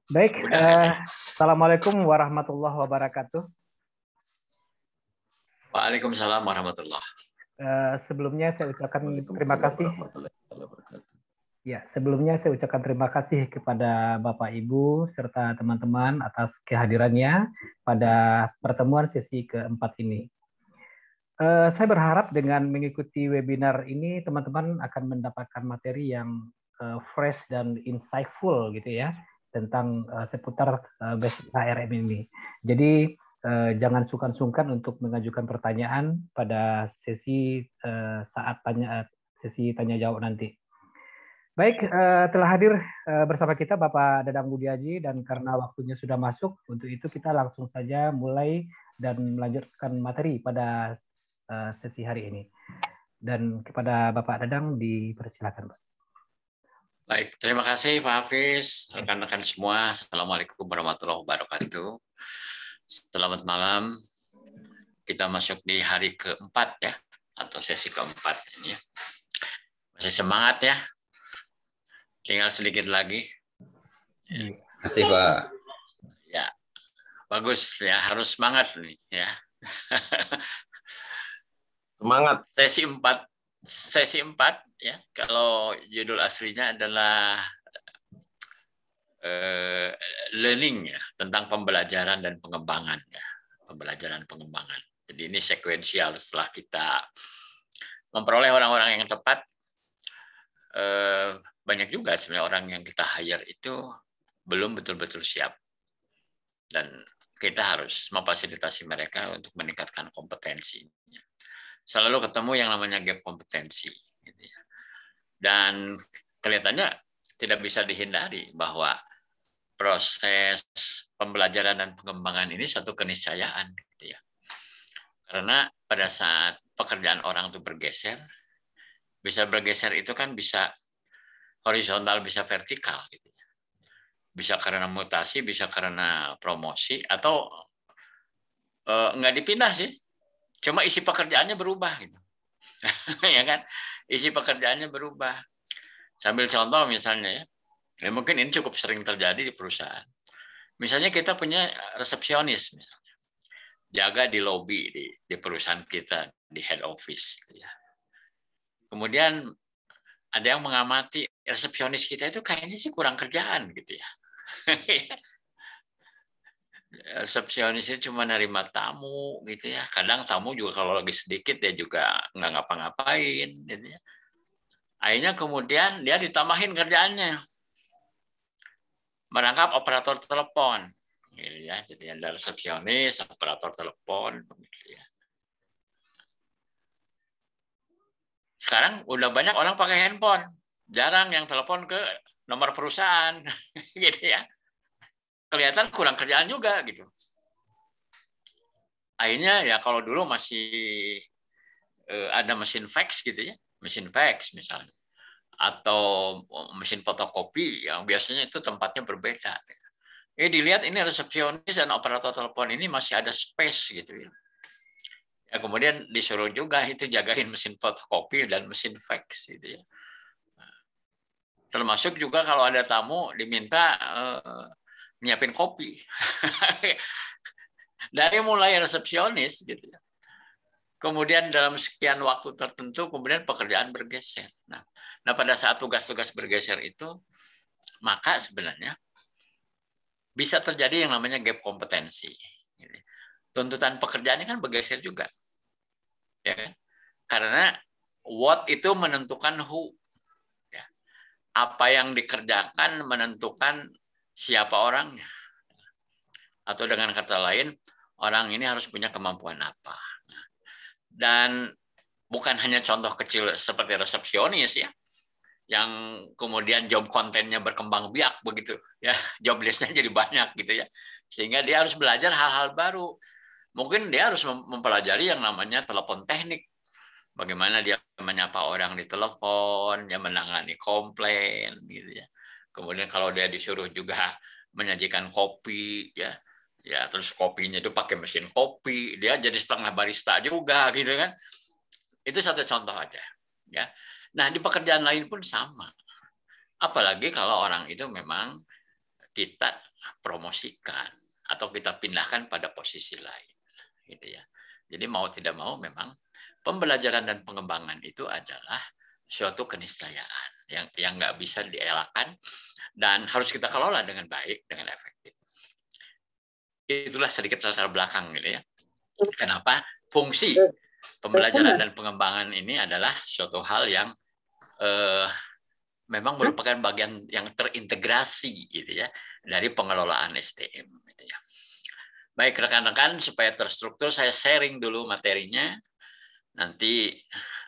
Baik, Udah kayaknya. Assalamualaikum warahmatullahi wabarakatuh. Waalaikumsalam warahmatullah. Sebelumnya saya ucapkan terima Waalaikumsalam kasih. warahmatullahi wabarakatuh. Ya, sebelumnya saya ucapkan terima kasih kepada Bapak Ibu serta teman-teman atas kehadirannya pada pertemuan sesi keempat ini. Saya berharap dengan mengikuti webinar ini teman-teman akan mendapatkan materi yang fresh dan insightful gitu ya tentang seputar basic HRM ini. Jadi jangan sungkan-sungkan untuk mengajukan pertanyaan pada sesi sesi tanya jawab nanti. Baik, telah hadir bersama kita Bapak Dadang Budiaji dan karena waktunya sudah masuk, untuk itu kita langsung saja mulai dan melanjutkan materi pada sesi hari ini. Dan kepada Bapak Dadang dipersilakan, Pak. Baik, terima kasih Pak Hafiz, rekan-rekan semua. Assalamualaikum warahmatullahi wabarakatuh. Selamat malam. Kita masuk di hari keempat ya, atau sesi keempat ini ya. Masih semangat ya. Tinggal sedikit lagi. Terima kasih Pak. Ya, bagus ya, harus semangat nih ya. Semangat. Sesi 4 ya, kalau judul aslinya adalah learning ya, tentang pembelajaran dan pengembangan ya. Pembelajaran pengembangan. Jadi ini sekuensial setelah kita memperoleh orang-orang yang tepat. Banyak juga sebenarnya orang yang kita hire itu belum betul-betul siap. Dan kita harus memfasilitasi mereka untuk meningkatkan kompetensi. Selalu ketemu yang namanya gap kompetensi. Dan kelihatannya tidak bisa dihindari bahwa proses pembelajaran dan pengembangan ini satu keniscayaan. Gitu ya. Karena pada saat pekerjaan orang itu bergeser, bisa bergeser itu kan bisa horizontal, bisa vertikal. Gitu ya. Bisa karena mutasi, bisa karena promosi, atau nggak dipindah sih. Cuma isi pekerjaannya berubah gitu. Ya kan? Isi pekerjaannya berubah. Sambil contoh misalnya ya, mungkin ini cukup sering terjadi di perusahaan. Misalnya kita punya resepsionis misalnya. Jaga di lobi di perusahaan kita, di head office gitu ya. Kemudian ada yang mengamati resepsionis kita itu kayaknya sih kurang kerjaan gitu ya. Resepsionis itu cuma nerima tamu gitu ya. Kadang tamu juga kalau lagi sedikit dia juga nggak ngapa-ngapain gitu ya. Akhirnya kemudian dia ditambahin kerjaannya. Merangkap operator telepon. Gitu ya. Jadi ada resepsionis, operator telepon begitu ya. Sekarang udah banyak orang pakai handphone. Jarang yang telepon ke nomor perusahaan gitu ya. Kelihatan kurang kerjaan juga gitu. Akhirnya ya kalau dulu masih ada mesin fax gitu ya, mesin fax misalnya, atau mesin fotokopi yang biasanya itu tempatnya berbeda. Dilihat ini resepsionis dan operator telepon ini masih ada space gitu ya. Ya kemudian disuruh juga itu jagain mesin fotokopi dan mesin fax gitu ya. Termasuk juga kalau ada tamu diminta nyiapin kopi. Dari mulai resepsionis gitu ya. Kemudian dalam sekian waktu tertentu kemudian pekerjaan bergeser. Nah, pada saat tugas-tugas bergeser itu maka sebenarnya bisa terjadi yang namanya gap kompetensi. Tuntutan pekerjaannya kan bergeser juga. Ya kan? Karena what itu menentukan who. Ya. Apa yang dikerjakan menentukan siapa orangnya. Atau dengan kata lain, orang ini harus punya kemampuan apa. Dan bukan hanya contoh kecil seperti resepsionis ya, yang kemudian job kontennya berkembang biak begitu ya, job listnya jadi banyak gitu ya, sehingga dia harus belajar hal-hal baru. Mungkin dia harus mempelajari yang namanya telepon teknik, bagaimana dia menyapa orang di telepon, dia menangani komplain gitu ya. Kemudian kalau dia disuruh juga menyajikan kopi ya terus kopinya itu pakai mesin kopi, dia jadi setengah barista juga gitu kan. Itu satu contoh aja ya. Nah, di pekerjaan lain pun sama. Apalagi kalau orang itu memang kita promosikan atau kita pindahkan pada posisi lain, gitu ya. Jadi mau tidak mau memang pembelajaran dan pengembangan itu adalah suatu keniscayaan yang nggak bisa dielakkan dan harus kita kelola dengan baik, dengan efektif. Itulah sedikit latar belakang gitu ya. Kenapa fungsi pembelajaran dan pengembangan ini adalah suatu hal yang memang merupakan bagian yang terintegrasi gitu ya dari pengelolaan SDM gitu ya. Baik rekan-rekan, supaya terstruktur saya sharing dulu materinya. Nanti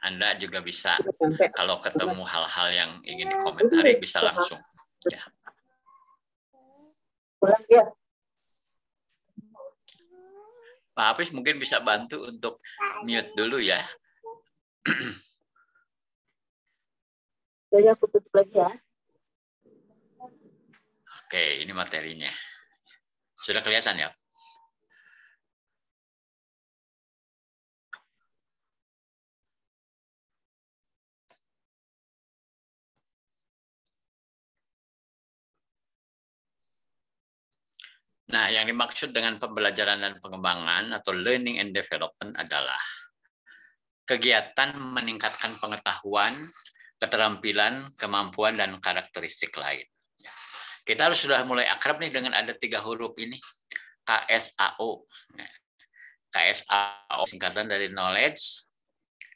Anda juga bisa kalau ketemu hal-hal yang ingin dikomentari bisa langsung ya. Pak Hafiz mungkin bisa bantu untuk mute dulu ya. Jadi aku tutup lagi ya. Oke, ini materinya. Sudah kelihatan ya? Nah, yang dimaksud dengan pembelajaran dan pengembangan atau learning and development adalah kegiatan meningkatkan pengetahuan, keterampilan, kemampuan, dan karakteristik lain. Kita harus sudah mulai akrab nih dengan ada 3 huruf ini, KSAO. KSAO singkatan dari knowledge,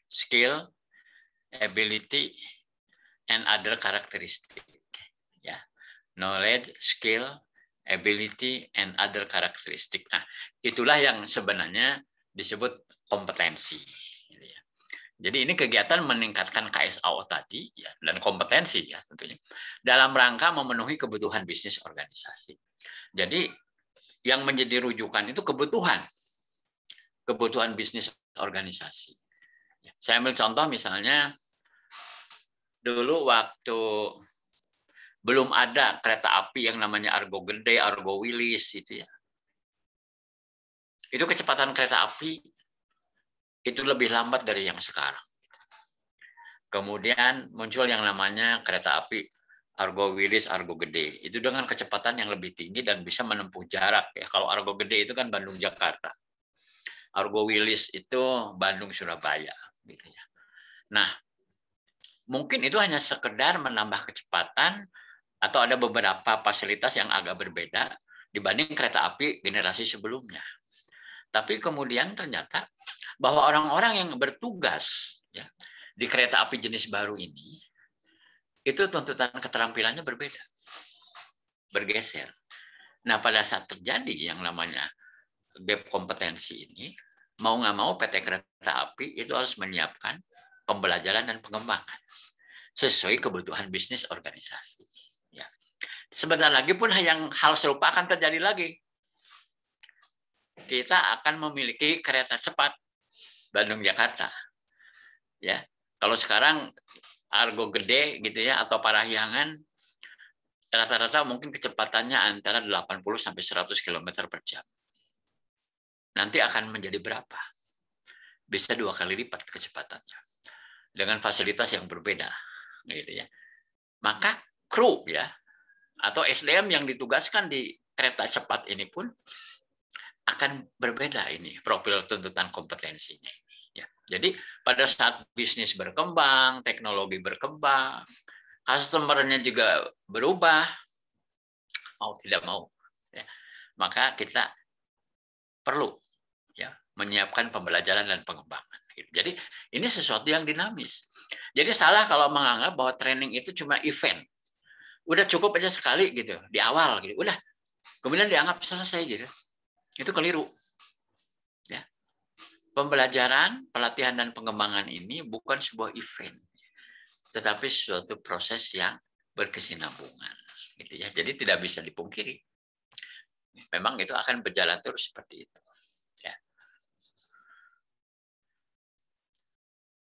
skill, ability, and other characteristic. Ya, knowledge, skill, ability, and other characteristic. Nah, itulah yang sebenarnya disebut kompetensi. Jadi ini kegiatan meningkatkan KSAO tadi ya, dan kompetensi ya tentunya dalam rangka memenuhi kebutuhan bisnis organisasi. Jadi yang menjadi rujukan itu kebutuhan bisnis organisasi. Saya ambil contoh misalnya dulu waktu belum ada kereta api yang namanya Argo Gede, Argo Wilis itu ya. Itu kecepatan kereta api itu lebih lambat dari yang sekarang. Kemudian muncul yang namanya kereta api Argo Wilis, Argo Gede. Itu dengan kecepatan yang lebih tinggi dan bisa menempuh jarak. Ya, kalau Argo Gede itu kan Bandung-Jakarta. Argo Wilis itu Bandung-Surabaya. Gitu ya. Nah, mungkin itu hanya sekedar menambah kecepatan atau ada beberapa fasilitas yang agak berbeda dibanding kereta api generasi sebelumnya. Tapi kemudian ternyata bahwa orang-orang yang bertugas ya, di kereta api jenis baru ini, itu tuntutan keterampilannya berbeda, bergeser. Nah, pada saat terjadi yang namanya gap kompetensi ini, mau nggak mau PT Kereta Api itu harus menyiapkan pembelajaran dan pengembangan sesuai kebutuhan bisnis organisasi. Ya. Sebentar lagi pun hal serupa akan terjadi lagi. Kita akan memiliki kereta cepat Bandung-Jakarta. Ya, kalau sekarang Argo Gede gitu ya atau Parahyangan rata-rata mungkin kecepatannya antara 80 sampai 100 km per jam. Nanti akan menjadi berapa? Bisa 2 kali lipat kecepatannya. Dengan fasilitas yang berbeda gitu ya. Maka kru ya atau SDM yang ditugaskan di kereta cepat ini pun akan berbeda ini profil tuntutan kompetensinya. Ya. Jadi pada saat bisnis berkembang, teknologi berkembang, customer-nya juga berubah, mau tidak mau, ya, maka kita perlu ya menyiapkan pembelajaran dan pengembangan. Jadi ini sesuatu yang dinamis. Jadi salah kalau menganggap bahwa training itu cuma event, udah cukup aja sekali gitu di awal gitu, udah kemudian dianggap selesai gitu. Itu keliru. Ya. Pembelajaran, pelatihan, dan pengembangan ini bukan sebuah event, tetapi suatu proses yang berkesinambungan. Gitu ya. Jadi tidak bisa dipungkiri. Memang itu akan berjalan terus seperti itu. Ya.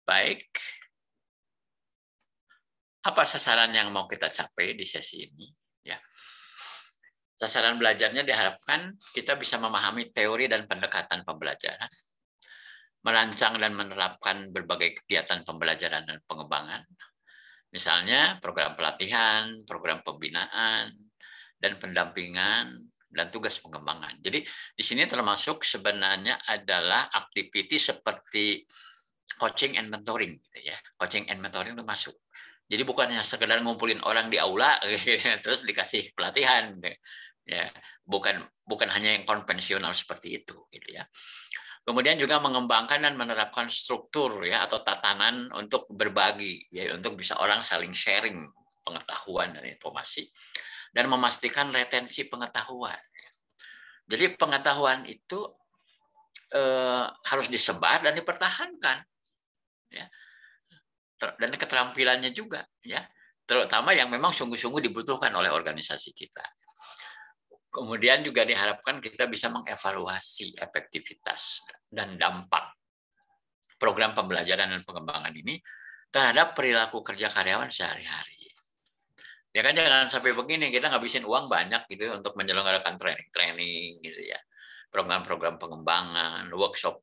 Baik. Apa sasaran yang mau kita capai di sesi ini? Ya. Sasaran belajarnya diharapkan kita bisa memahami teori dan pendekatan pembelajaran, merancang dan menerapkan berbagai kegiatan pembelajaran dan pengembangan, misalnya program pelatihan, program pembinaan, dan pendampingan dan tugas pengembangan. Jadi di sini termasuk sebenarnya adalah aktiviti seperti coaching and mentoring, gitu ya. Coaching and mentoring itu masuk. Jadi bukan hanya sekedar ngumpulin orang di aula terus dikasih pelatihan, ya. Bukan hanya yang konvensional seperti itu, gitu ya. Kemudian juga mengembangkan dan menerapkan struktur ya atau tatanan untuk berbagi, ya, untuk bisa orang saling sharing pengetahuan dan informasi dan memastikan retensi pengetahuan. Jadi pengetahuan itu harus disebar dan dipertahankan, ya. Dan keterampilannya juga, ya, terutama yang memang sungguh-sungguh dibutuhkan oleh organisasi kita. Kemudian juga diharapkan kita bisa mengevaluasi efektivitas dan dampak program pembelajaran dan pengembangan ini terhadap perilaku kerja karyawan sehari-hari. Ya kan jangan sampai begini, kita ngabisin uang banyak gitu untuk menyelenggarakan training gitu ya. Program-program pengembangan, workshop.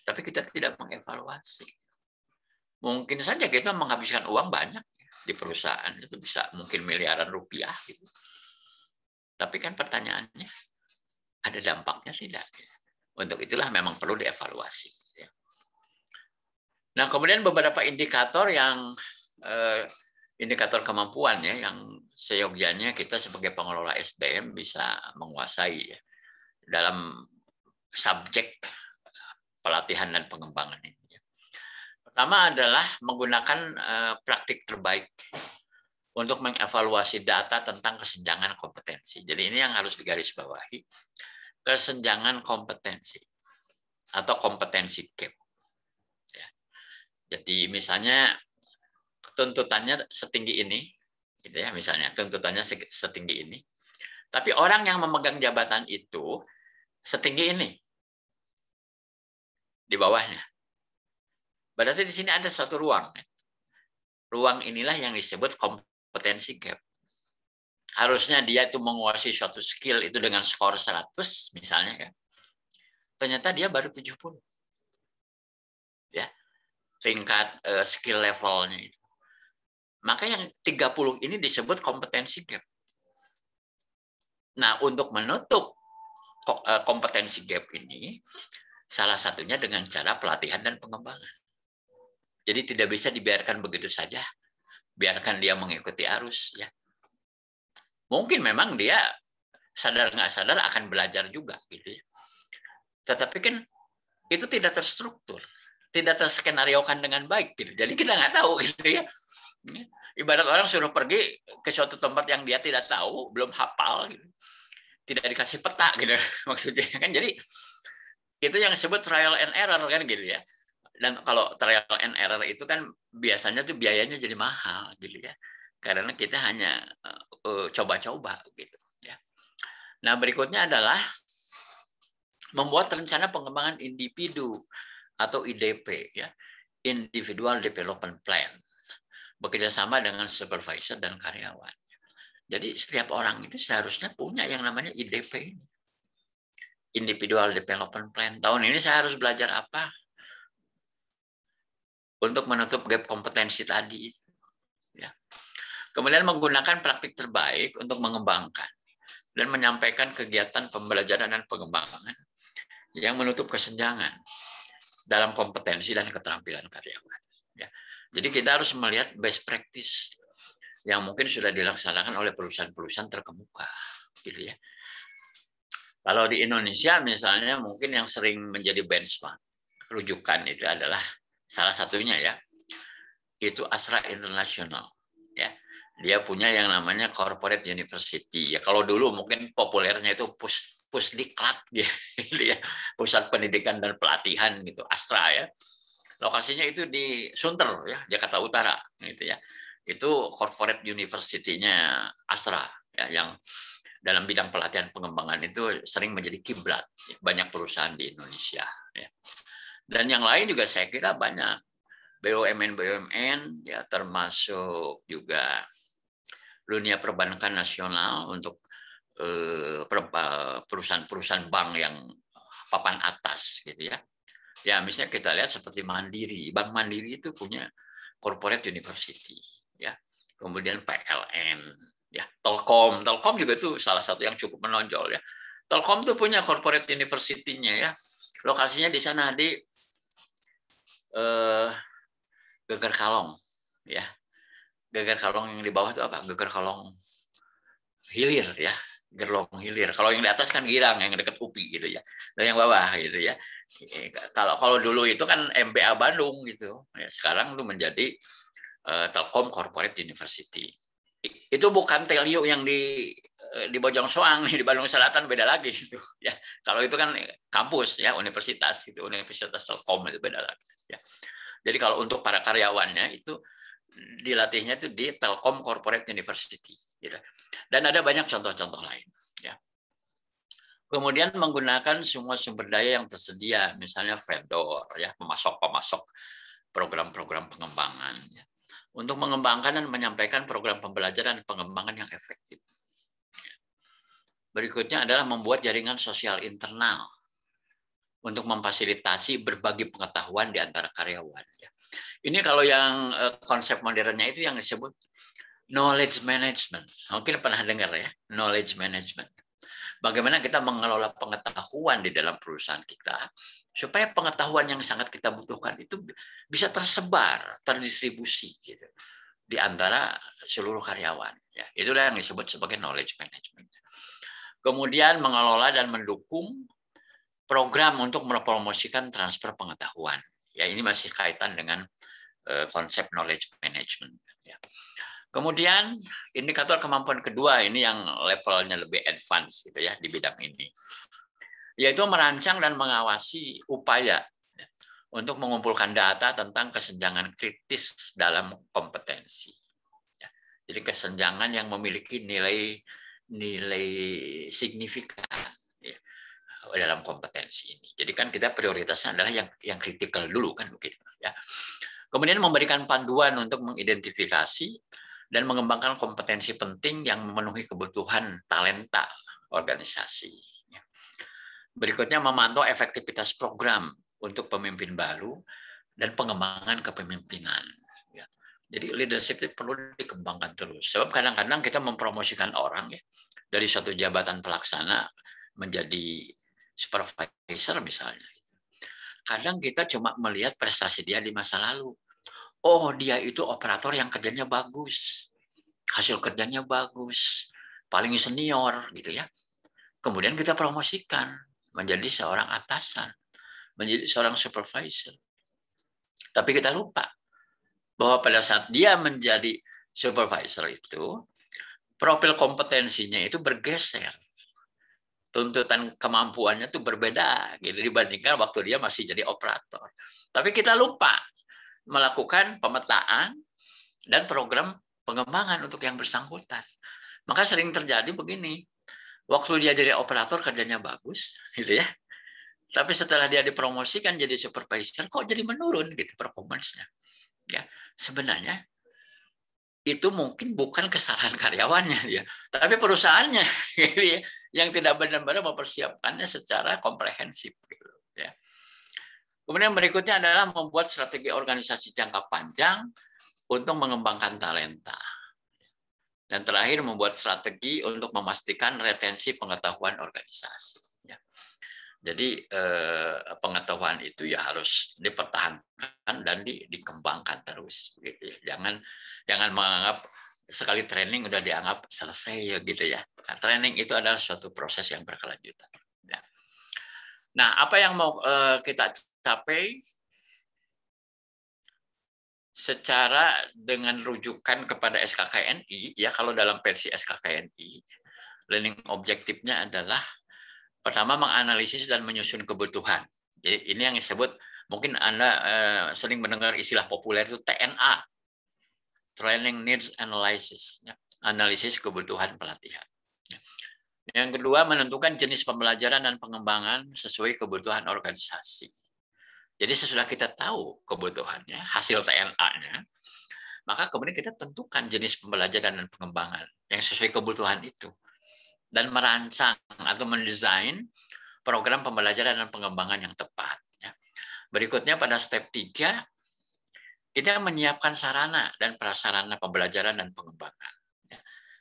Tapi kita tidak mengevaluasi. Mungkin saja kita menghabiskan uang banyak di perusahaan, itu bisa mungkin miliaran rupiah gitu. Tapi kan pertanyaannya, ada dampaknya tidak? Untuk itulah memang perlu dievaluasi. Nah, kemudian beberapa indikator indikator kemampuan ya, yang seyogianya kita sebagai pengelola SDM bisa menguasai ya, dalam subjek pelatihan dan pengembangan ini. Pertama adalah menggunakan praktik terbaik untuk mengevaluasi data tentang kesenjangan kompetensi. Jadi ini yang harus digarisbawahi, kesenjangan kompetensi atau kompetensi gap. Ya. Jadi misalnya tuntutannya setinggi ini, gitu ya, misalnya tuntutannya setinggi ini, tapi orang yang memegang jabatan itu setinggi ini di bawahnya. Berarti di sini ada suatu ruang. Ruang inilah yang disebut kompetensi gap. Harusnya dia itu menguasai suatu skill itu dengan skor 100 misalnya kan. Ternyata dia baru 70. Ya. Tingkat skill levelnya itu. Maka yang 30 ini disebut kompetensi gap. Nah, untuk menutup kompetensi gap ini salah satunya dengan cara pelatihan dan pengembangan. Jadi tidak bisa dibiarkan begitu saja. Biarkan dia mengikuti arus ya. Mungkin memang dia sadar nggak sadar akan belajar juga gitu ya. Tetapi kan itu tidak terstruktur, tidak terskenariokan dengan baik gitu. Jadi kita nggak tahu gitu ya. Ibarat orang suruh pergi ke suatu tempat yang dia tidak tahu, belum hafal gitu. Tidak dikasih peta gitu maksudnya kan. Jadi itu yang disebut trial and error kan gitu ya. Dan kalau trial and error itu kan biasanya tuh biayanya jadi mahal gitu ya. Karena kita hanya coba-coba gitu ya. Nah, berikutnya adalah membuat rencana pengembangan individu atau IDP ya. Individual Development Plan. Bekerja sama dengan supervisor dan karyawan. Jadi setiap orang itu seharusnya punya yang namanya IDP ini. Individual Development Plan. Tahun ini saya harus belajar apa? Untuk menutup gap kompetensi tadi. Ya. Kemudian menggunakan praktik terbaik untuk mengembangkan dan menyampaikan kegiatan pembelajaran dan pengembangan yang menutup kesenjangan dalam kompetensi dan keterampilan karyawan. Ya. Jadi kita harus melihat best practice yang mungkin sudah dilaksanakan oleh perusahaan-perusahaan terkemuka, gitu ya. Kalau di Indonesia misalnya mungkin yang sering menjadi benchmark rujukan itu adalah salah satunya ya, itu Astra International. Ya, dia punya yang namanya Corporate University. Ya, kalau dulu mungkin populernya itu Pusdiklat, gitu ya, Pusat Pendidikan dan Pelatihan gitu, Astra ya. Lokasinya itu di Sunter ya, Jakarta Utara, gitu ya. Itu Corporate University-nya Astra ya, yang dalam bidang pelatihan pengembangan itu sering menjadi kiblat banyak perusahaan di Indonesia. Ya. Dan yang lain juga saya kira banyak BUMN ya, termasuk juga dunia perbankan nasional untuk perusahaan-perusahaan bank yang papan atas gitu ya. Ya misalnya kita lihat seperti Mandiri, Bank Mandiri itu punya Corporate University ya. Kemudian PLN ya, Telkom. Telkom juga itu salah satu yang cukup menonjol ya. Telkom tuh punya corporate university-nya ya. Lokasinya di sana di Geger Kalong ya. Geger Kalong yang di bawah itu apa? Geger Kalong Hilir ya. Gerlong Hilir. Kalau yang di atas kan Girang yang dekat UPI gitu ya. Dan yang bawah gitu ya. Kalau dulu itu kan MBA Bandung gitu. Ya, sekarang itu menjadi Telkom Corporate University. Itu bukan Telio yang di Bojong Soang, di Bandung Selatan beda lagi gitu ya. Kalau itu kan kampus ya, universitas itu, Universitas Telkom itu beda lagi ya. Jadi kalau untuk para karyawannya itu dilatihnya itu di Telkom Corporate University gitu. Dan ada banyak contoh-contoh lain ya. Kemudian menggunakan semua sumber daya yang tersedia, misalnya vendor ya, pemasok-pemasok program-program pengembangan ya, untuk mengembangkan dan menyampaikan program pembelajaran dan pengembangan yang efektif. Berikutnya adalah membuat jaringan sosial internal untuk memfasilitasi berbagi pengetahuan di antara karyawan. Ini kalau yang konsep modernnya itu yang disebut knowledge management. Mungkin pernah dengar ya, knowledge management. Bagaimana kita mengelola pengetahuan di dalam perusahaan kita supaya pengetahuan yang sangat kita butuhkan itu bisa tersebar, terdistribusi gitu di antara seluruh karyawan. Ya, itulah yang disebut sebagai knowledge management. Kemudian mengelola dan mendukung program untuk mempromosikan transfer pengetahuan. Ya, ini masih kaitan dengan konsep knowledge management. Ya. Kemudian indikator kemampuan kedua ini yang levelnya lebih advance gitu ya di bidang ini, yaitu merancang dan mengawasi upaya untuk mengumpulkan data tentang kesenjangan kritis dalam kompetensi. Jadi kesenjangan yang memiliki nilai signifikan ya, dalam kompetensi ini. Jadi kan kita prioritasnya adalah yang kritikal dulu kan begitu ya. Kemudian memberikan panduan untuk mengidentifikasi dan mengembangkan kompetensi penting yang memenuhi kebutuhan talenta organisasi. Berikutnya memantau efektivitas program untuk pemimpin baru dan pengembangan kepemimpinan. Jadi leadership itu perlu dikembangkan terus. Sebab kadang-kadang kita mempromosikan orang ya dari suatu jabatan pelaksana menjadi supervisor misalnya. Kadang kita cuma melihat prestasi dia di masa lalu. Oh, dia itu operator yang kerjanya bagus, hasil kerjanya bagus, paling senior gitu ya. Kemudian kita promosikan menjadi seorang atasan, menjadi seorang supervisor. Tapi kita lupa bahwa pada saat dia menjadi supervisor itu, profil kompetensinya itu bergeser. Tuntutan kemampuannya itu berbeda gitu dibandingkan waktu dia masih jadi operator. Tapi kita lupa melakukan pemetaan dan program pengembangan untuk yang bersangkutan. Maka sering terjadi begini, waktu dia jadi operator kerjanya bagus, gitu ya. Tapi setelah dia dipromosikan jadi supervisor, kok jadi menurun gitu performance-nya. Ya, sebenarnya itu mungkin bukan kesalahan karyawannya ya, tapi perusahaannya gitu ya, yang tidak benar-benar mempersiapkannya secara komprehensif. Gitu, ya. Kemudian berikutnya adalah membuat strategi organisasi jangka panjang untuk mengembangkan talenta. Dan terakhir membuat strategi untuk memastikan retensi pengetahuan organisasi. Jadi pengetahuan itu ya harus dipertahankan dan dikembangkan terus. Gitu ya. Jangan menganggap sekali training udah dianggap selesai gitu ya. Nah, training itu adalah suatu proses yang berkelanjutan. Ya. Nah, apa yang mau kita capai secara dengan rujukan kepada SKKNI, ya kalau dalam versi SKKNI, learning objektifnya adalah pertama menganalisis dan menyusun kebutuhan. Jadi ini yang disebut, mungkin Anda sering mendengar istilah populer itu TNA, Training Needs Analysis, analisis kebutuhan pelatihan. Yang kedua, menentukan jenis pembelajaran dan pengembangan sesuai kebutuhan organisasi. Jadi sesudah kita tahu kebutuhannya, hasil TNA-nya, maka kemudian kita tentukan jenis pembelajaran dan pengembangan yang sesuai kebutuhan itu. Dan merancang atau mendesain program pembelajaran dan pengembangan yang tepat. Berikutnya pada step 3, kita menyiapkan sarana dan prasarana pembelajaran dan pengembangan.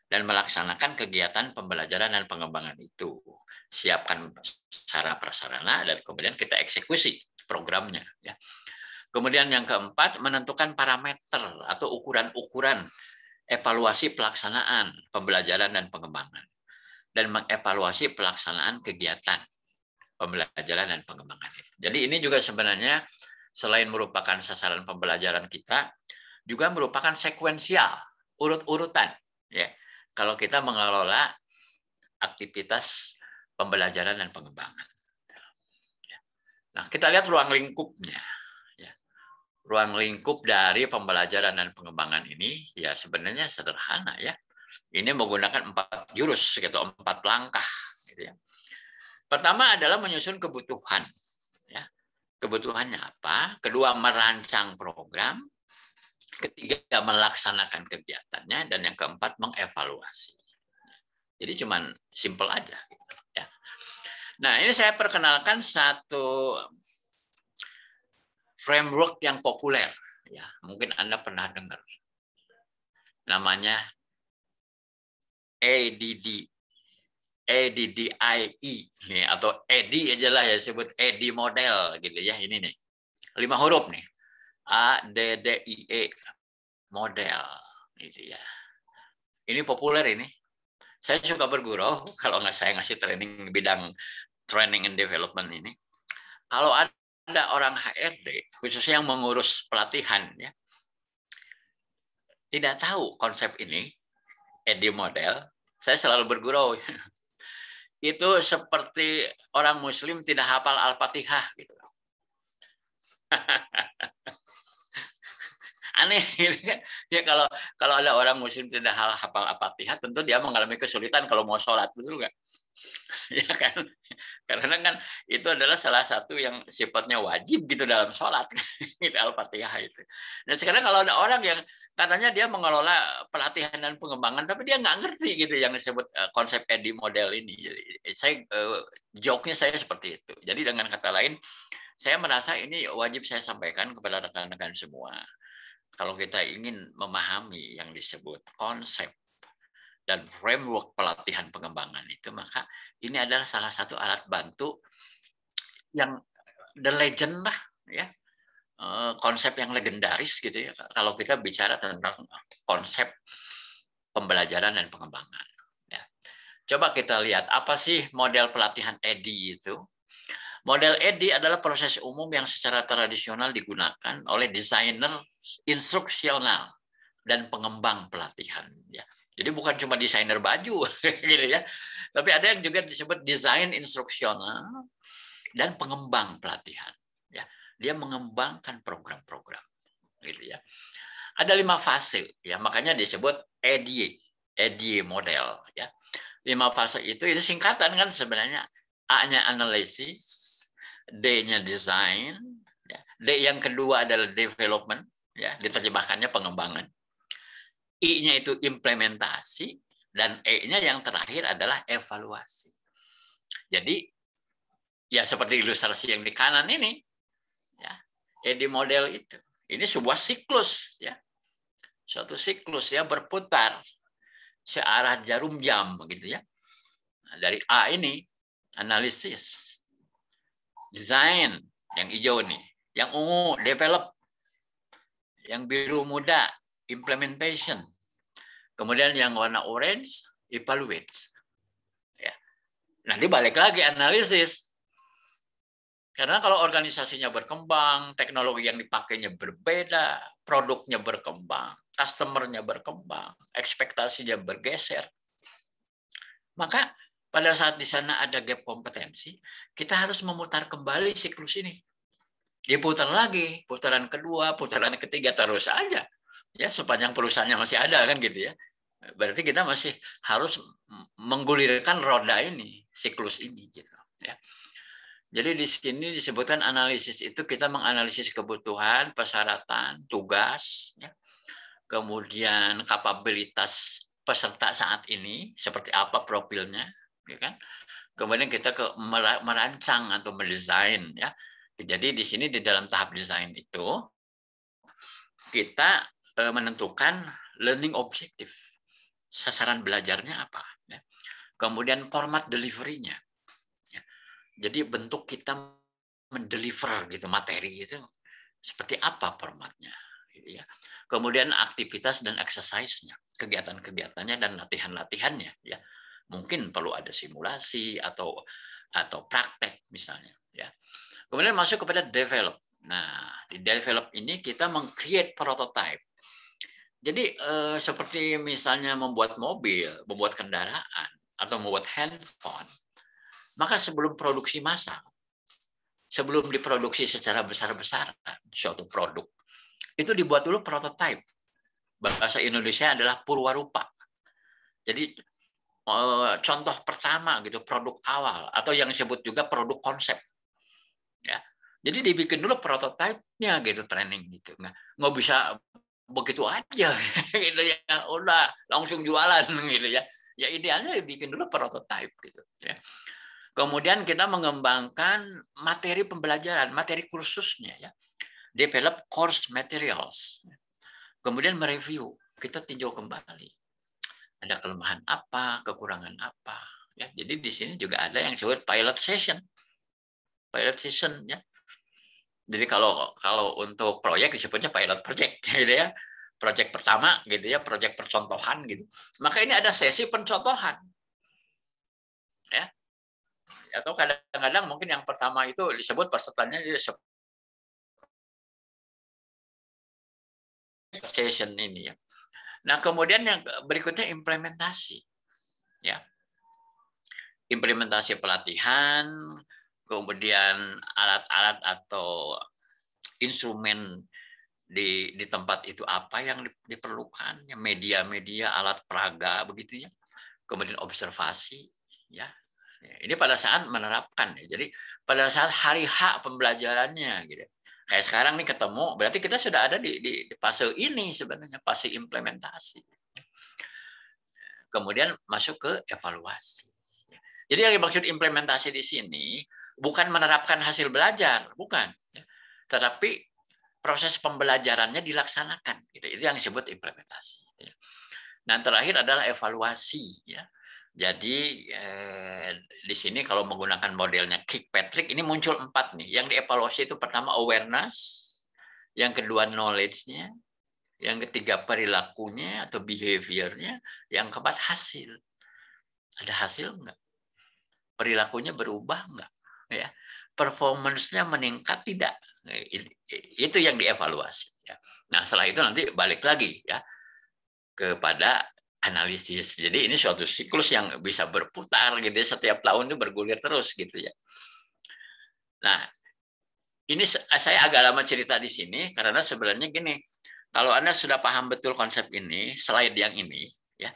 dan melaksanakan kegiatan pembelajaran dan pengembangan itu. Siapkan sarana prasarana dan kemudian kita eksekusi programnya. Ya. Kemudian yang keempat, menentukan parameter atau ukuran-ukuran evaluasi pelaksanaan pembelajaran dan pengembangan dan mengevaluasi pelaksanaan kegiatan pembelajaran dan pengembangan itu. Jadi ini juga sebenarnya selain merupakan sasaran pembelajaran kita, juga merupakan sekuensial, urut-urutan. Ya, kalau kita mengelola aktivitas pembelajaran dan pengembangan. Nah, kita lihat ruang lingkupnya. Ya. Ruang lingkup dari pembelajaran dan pengembangan ini ya sebenarnya sederhana ya. Ini menggunakan 4 jurus, gitu, 4 langkah. Gitu ya. Pertama adalah menyusun kebutuhan. Ya. Kebutuhannya apa? Kedua, merancang program. Ketiga, melaksanakan kegiatannya. Dan yang keempat, mengevaluasi. Jadi cuman simple aja. Gitu, ya. Nah, ini saya perkenalkan satu framework yang populer. Ya, mungkin Anda pernah dengar. Namanya ADDIE nih, atau EDI aja lah ya, sebut EDI model gitu ya. Ini nih 5 huruf nih, ADDIE model gitu ya. Ini populer ini. Saya suka bergurau kalau nggak saya ngasih training bidang training and development ini. Kalau ada orang HRD khususnya yang mengurus pelatihan ya, tidak tahu konsep ini EDI model, saya selalu bergurau. Itu seperti orang Muslim tidak hafal Al-Fatihah gitu. Aneh kan? Ya kalau ada orang Muslim tidak hafal Al-Fatihah, tentu dia mengalami kesulitan kalau mau sholat, betul nggak? Ya kan? Karena kan itu adalah salah satu yang sifatnya wajib gitu dalam sholat, gitu, Al-Fatihah itu. Dan sekarang kalau ada orang yang katanya dia mengelola pelatihan dan pengembangan, tapi dia nggak ngerti gitu yang disebut konsep EDI model ini. Jadi saya joke-nya saya seperti itu. Jadi dengan kata lain, saya merasa ini wajib saya sampaikan kepada rekan-rekan semua. Kalau kita ingin memahami yang disebut konsep dan framework pelatihan pengembangan itu, maka ini adalah salah satu alat bantu yang the legend lah, ya, konsep yang legendaris gitu ya. Kalau kita bicara tentang konsep pembelajaran dan pengembangan. Ya. Coba kita lihat apa sih model pelatihan EDI itu. Model EDI adalah proses umum yang secara tradisional digunakan oleh desainer instruksional dan pengembang pelatihan. Ya. Jadi bukan cuma desainer baju, gitu ya, tapi ada yang juga disebut desain instruksional dan pengembang pelatihan. Ya. Dia mengembangkan program-program, gitu ya. Ada 5 fase, ya, makanya disebut EDI model. Ya. 5 fase itu singkatan kan sebenarnya. A-nya analisis, D-nya design, ya. D yang kedua adalah development, ya, diterjemahkannya pengembangan. I-nya itu implementasi, dan E-nya yang terakhir adalah evaluasi. Jadi ya seperti ilustrasi yang di kanan ini, ya, EDI model itu. Ini sebuah siklus, ya, suatu siklus ya, berputar searah jarum jam, begitu ya. Nah, dari A ini analisis, desain yang hijau nih, yang ungu develop, yang biru muda implementation, kemudian yang warna orange evaluate. Ya. Nanti balik lagi analisis. Karena kalau organisasinya berkembang, teknologi yang dipakainya berbeda, produknya berkembang, customer-nya berkembang, ekspektasinya bergeser, maka pada saat di sana ada gap kompetensi, kita harus memutar kembali siklus ini. Diputar lagi, putaran kedua, putaran ketiga, terus aja. Ya, sepanjang perusahaannya masih ada kan gitu ya. Berarti kita masih harus menggulirkan roda ini, siklus ini gitu ya. Jadi di sini disebutkan analisis itu kita menganalisis kebutuhan, persyaratan, tugas, ya. Kemudian kapabilitas peserta saat ini seperti apa profilnya, ya kan? Kemudian kita merancang atau mendesain, ya. Jadi di sini di dalam tahap desain itu kita menentukan learning objective. sasaran belajarnya apa, ya. Kemudian format delivery-nya. Ya. Jadi bentuk kita mendeliver gitu materi itu seperti apa formatnya, gitu ya. Kemudian aktivitas dan exercise-nya, kegiatan-kegiatannya dan latihan-latihannya, ya. Mungkin perlu ada simulasi atau praktek misalnya, ya. Kemudian masuk kepada develop. Nah, di develop ini kita meng-create prototype. Jadi seperti misalnya membuat mobil, membuat kendaraan, atau membuat handphone, maka sebelum produksi massal, sebelum diproduksi secara besar-besaran suatu produk, itu dibuat dulu prototype. Bahasa Indonesia adalah purwarupa. Jadi contoh pertama gitu, produk awal, atau yang disebut juga produk konsep. Ya. Jadi dibikin dulu prototipe-nya gitu, training gitu. Nggak bisa begitu aja gitu ya, udah langsung jualan gitu ya. Ya idealnya dibikin dulu prototipe gitu ya. Kemudian kita mengembangkan materi pembelajaran, materi kursusnya ya. Develop course materials. Kemudian mereview, kita tinjau kembali. Ada kelemahan apa, kekurangan apa ya. Jadi di sini juga ada yang disebut pilot session. Pilot session ya. Jadi kalau untuk proyek disebutnya pilot project gitu ya. Proyek pertama gitu ya, proyek percontohan gitu. Maka ini ada sesi pencontohan. Ya. Atau kadang-kadang mungkin yang pertama itu disebut pesertanya session ini ya. Nah, kemudian yang berikutnya implementasi. Ya. Implementasi pelatihan, kemudian alat-alat atau instrumen di tempat itu apa yang diperlukan, media-media, alat peraga begitu ya. Kemudian observasi ya. Ini pada saat menerapkan ya. Jadi pada saat hari H pembelajarannya gitu. Kayak sekarang nih ketemu, berarti kita sudah ada di fase ini sebenarnya, fase implementasi. Kemudian masuk ke evaluasi. Jadi yang dimaksud implementasi di sini bukan menerapkan hasil belajar, bukan. Tetapi proses pembelajarannya dilaksanakan. Itu yang disebut implementasi. Nah, terakhir adalah evaluasi. Ya. Jadi di sini kalau menggunakan modelnya Kirkpatrick, ini muncul 4 nih. Yang dievaluasi itu pertama awareness, yang kedua knowledge-nya, yang ketiga perilakunya atau behavior-nya, yang keempat hasil. Ada hasil enggak? Perilakunya berubah enggak? Ya. Performance-nya meningkat tidak? Itu yang dievaluasi. Nah, setelah itu nanti balik lagi ya kepada analisis. Jadi ini suatu siklus yang bisa berputar gitu ya, setiap tahun itu bergulir terus gitu ya. Nah, ini saya agak lama cerita di sini karena sebenarnya gini, kalau Anda sudah paham betul konsep ini, slide yang ini ya,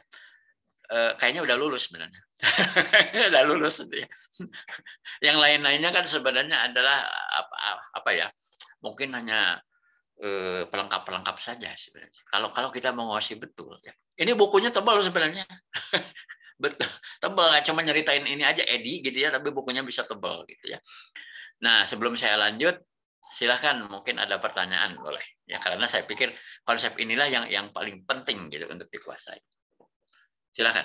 kayaknya udah lulus sebenarnya. Udah lulus gitu ya. Yang lain-lainnya kan sebenarnya adalah apa ya? Mungkin hanya pelengkap-pelengkap saja sebenarnya. Kalau kita menguasai betul ya. Ini bukunya tebal sebenarnya. Betul. Tebal, nggak cuma nyeritain ini aja Edi gitu ya, tapi bukunya bisa tebal gitu ya. Nah, sebelum saya lanjut, silakan mungkin ada pertanyaan boleh. Ya, karena saya pikir konsep inilah yang paling penting gitu untuk dikuasai. Silakan.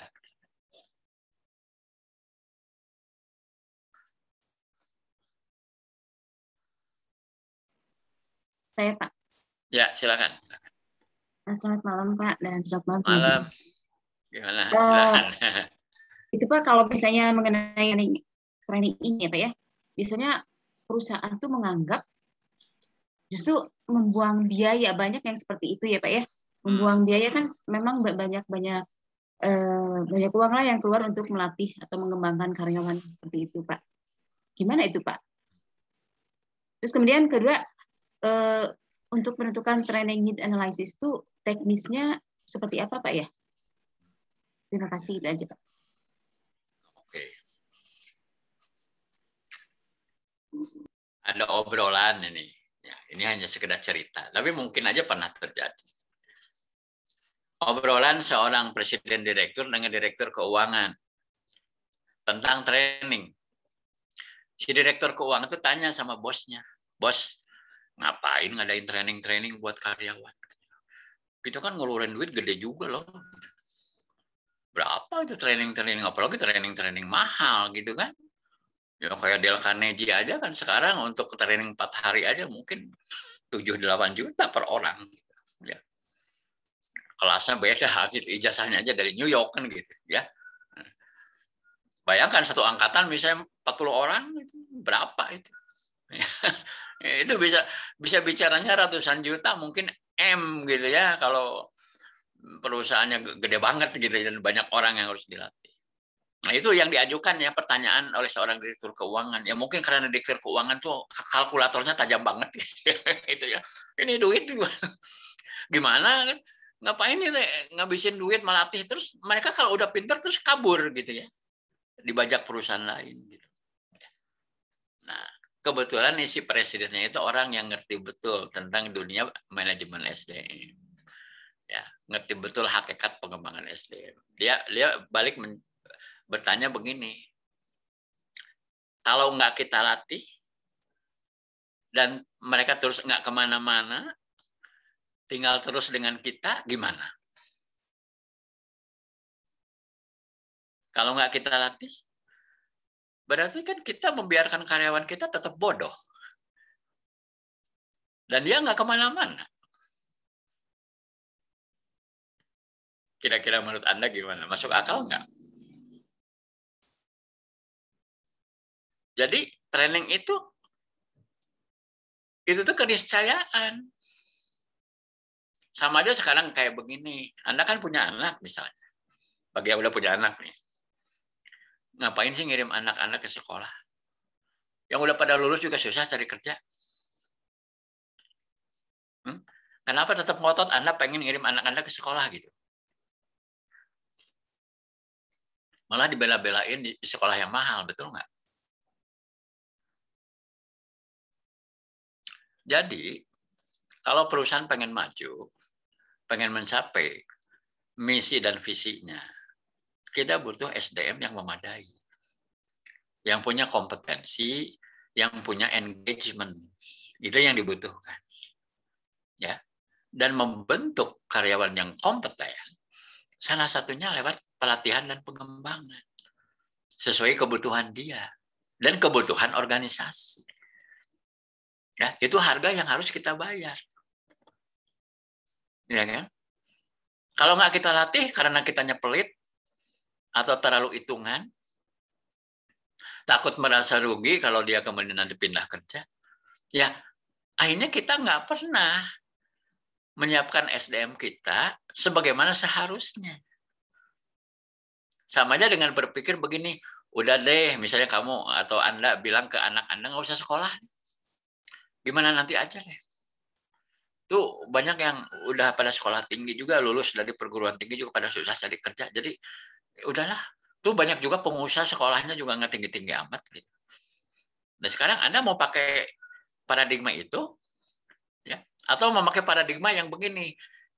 Saya, Pak. Ya, silakan. Selamat malam, Pak, dan selamat malam. Malam. Gimana? Silakan. Itu Pak, kalau misalnya mengenai training ini ya Pak ya, biasanya perusahaan tuh menganggap justru membuang biaya, banyak yang seperti itu ya Pak ya. Membuang biaya kan memang banyak uang lah yang keluar untuk melatih atau mengembangkan karyawan seperti itu Pak. Gimana itu Pak? Terus kemudian kedua, untuk menentukan training need analysis itu teknisnya seperti apa Pak ya? Terima kasih, itu aja Pak. Oke. Ada obrolan ini. Ya, ini hanya sekedar cerita, tapi mungkin aja pernah terjadi. Obrolan seorang presiden direktur dengan direktur keuangan tentang training. Si direktur keuangan itu tanya sama bosnya, bos, ngapain ngadain training buat karyawan? Kita kan ngeluarin duit gede juga loh. Berapa itu training, apalagi training mahal gitu kan. Ya kayak Dale Carnegie aja kan sekarang untuk training 4 hari aja mungkin 7-8 juta per orang. Ya. Kelasnya beda, gitu. Ijazahnya aja dari New York kan gitu ya. Bayangkan satu angkatan misalnya 40 orang, itu berapa itu? Itu bisa bicaranya ratusan juta, mungkin M gitu ya, kalau perusahaannya gede banget gitu dan banyak orang yang harus dilatih. Nah, itu yang diajukan ya pertanyaan oleh seorang direktur keuangan. Ya mungkin karena direktur keuangan tuh kalkulatornya tajam banget itu ya. Ini duit gimana kan? Ngapain ini ngabisin duit melatih, terus mereka kalau udah pinter terus kabur gitu ya. Dibajak perusahaan lain gitu. Nah, kebetulan si presidennya itu orang yang ngerti betul tentang dunia manajemen SDM. Ya, ngerti betul hakikat pengembangan SDM. Dia balik bertanya begini, kalau nggak kita latih dan mereka terus nggak kemana-mana, tinggal terus dengan kita, gimana? Kalau nggak kita latih, berarti kan kita membiarkan karyawan kita tetap bodoh. Dan dia nggak kemana-mana. Kira-kira menurut Anda gimana? Masuk akal nggak? Jadi training itu tuh keniscayaan. Sama aja sekarang kayak begini. Anda kan punya anak misalnya. Bagi yang udah punya anak nih. Ngapain sih ngirim anak-anak ke sekolah? Yang udah pada lulus juga susah cari kerja. Kenapa tetap ngotot Anda pengen ngirim anak-Anda ke sekolah gitu? Malah dibela-belain di sekolah yang mahal, betul nggak? Jadi, kalau perusahaan pengen maju, pengen mencapai misi dan visinya, kita butuh SDM yang memadai. Yang punya kompetensi, yang punya engagement. Itu yang dibutuhkan. Ya. Dan membentuk karyawan yang kompeten, salah satunya lewat pelatihan dan pengembangan. Sesuai kebutuhan dia. Dan kebutuhan organisasi. Ya, itu harga yang harus kita bayar. Ya kan? Kalau nggak kita latih karena kitanya pelit atau terlalu hitungan, takut merasa rugi kalau dia kemudian nanti pindah kerja, ya akhirnya kita nggak pernah menyiapkan SDM kita sebagaimana seharusnya. Sama aja dengan berpikir begini, udah deh, misalnya kamu atau Anda bilang ke anak Anda nggak usah sekolah, gimana nanti aja deh. Tuh banyak yang udah pada sekolah tinggi juga, lulus dari perguruan tinggi juga pada susah cari kerja. Jadi udahlah, tuh banyak juga pengusaha sekolahnya juga nggak tinggi-tinggi amat. Gitu. Nah sekarang Anda mau pakai paradigma itu, ya, atau memakai paradigma yang begini,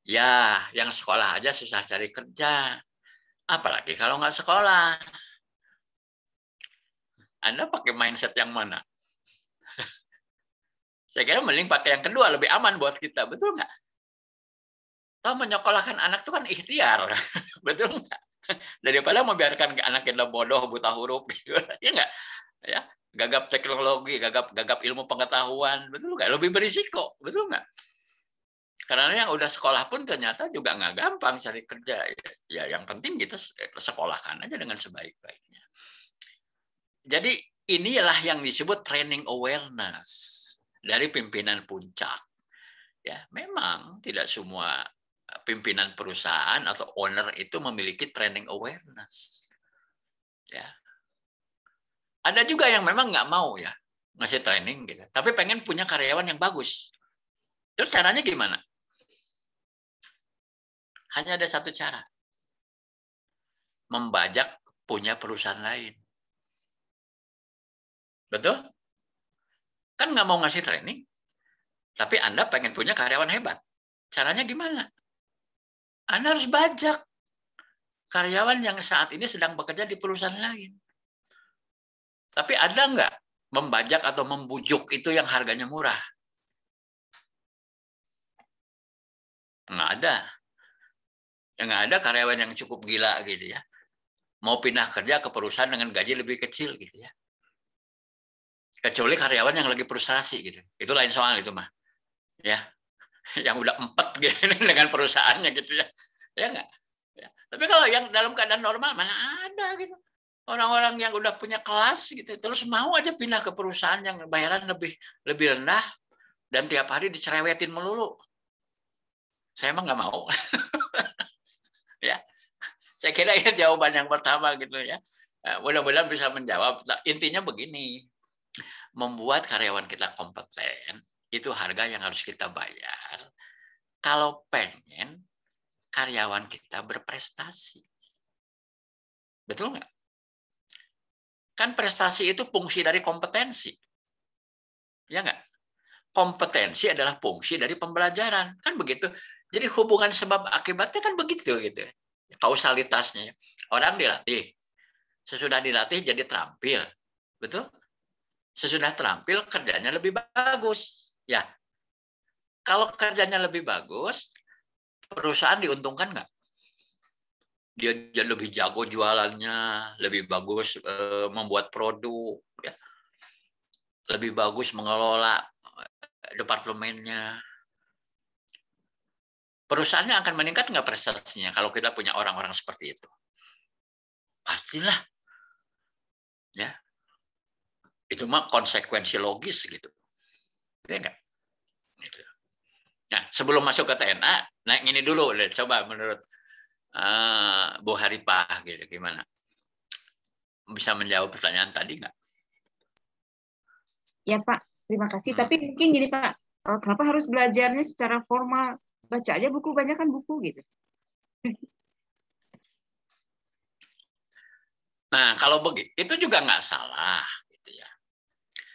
ya yang sekolah aja susah cari kerja, apalagi kalau nggak sekolah. Anda pakai mindset yang mana? Saya kira mending pakai yang kedua, lebih aman buat kita, betul nggak? Tahu menyekolahkan anak itu kan ikhtiar, betul nggak? Daripada membiarkan anak kita bodoh, buta huruf, ya nggak? Ya, gagap teknologi, gagap ilmu pengetahuan, betul nggak? Lebih berisiko, betul nggak? Karena yang udah sekolah pun ternyata juga nggak gampang cari kerja. Ya, yang penting kita sekolahkan aja dengan sebaik-baiknya. Jadi inilah yang disebut training awareness dari pimpinan puncak. Ya, memang tidak semua pimpinan perusahaan atau owner itu memiliki training awareness. Ya. Ada juga yang memang nggak mau ya ngasih training gitu, tapi pengen punya karyawan yang bagus. Terus caranya gimana? Hanya ada satu cara. Membajak punya perusahaan lain. Betul? Kan nggak mau ngasih training, tapi Anda pengen punya karyawan hebat. Caranya gimana? Anda harus bajak karyawan yang saat ini sedang bekerja di perusahaan lain. Tapi ada nggak membajak atau membujuk itu yang harganya murah? Nggak ada. Yang ada karyawan yang cukup gila gitu ya. Mau pindah kerja ke perusahaan dengan gaji lebih kecil gitu ya. Kecuali karyawan yang lagi frustrasi gitu. Itu lain soal itu mah. Ya. Yang udah empet gitu dengan perusahaannya gitu ya. Ya enggak? Ya. Tapi kalau yang dalam keadaan normal mana ada gitu. Orang-orang yang udah punya kelas gitu terus mau aja pindah ke perusahaan yang bayaran lebih rendah dan tiap hari dicerewetin melulu. Saya emang nggak mau. Ya. Saya kira ya jawaban yang pertama gitu ya. Mudah-mudahan bisa menjawab. Intinya begini. Membuat karyawan kita kompeten itu harga yang harus kita bayar. Kalau pengen karyawan kita berprestasi. Betul nggak? Kan prestasi itu fungsi dari kompetensi. Ya nggak? Kompetensi adalah fungsi dari pembelajaran. Kan begitu. Jadi hubungan sebab akibatnya kan begitu gitu. Kausalitasnya. Orang dilatih. Sesudah dilatih jadi terampil. Betul? Sesudah terampil kerjanya lebih bagus. Ya. Kalau kerjanya lebih bagus, perusahaan diuntungkan nggak? Dia lebih jago jualannya, lebih bagus membuat produk, ya. Lebih bagus mengelola departemennya. Perusahaannya akan meningkat nggak prestasinya kalau kita punya orang-orang seperti itu? Pastilah. Ya. Itu mah konsekuensi logis gitu. Ya enggak? Gitu. Nah, sebelum masuk ke TNA, nah ini dulu, coba menurut Bu Haripah gitu, gimana? Bisa menjawab pertanyaan tadi nggak? Ya Pak, terima kasih. Tapi mungkin gini Pak, kenapa harus belajarnya secara formal? Baca aja buku, banyak kan buku gitu. Nah, kalau begitu, itu juga nggak salah. Gitu ya.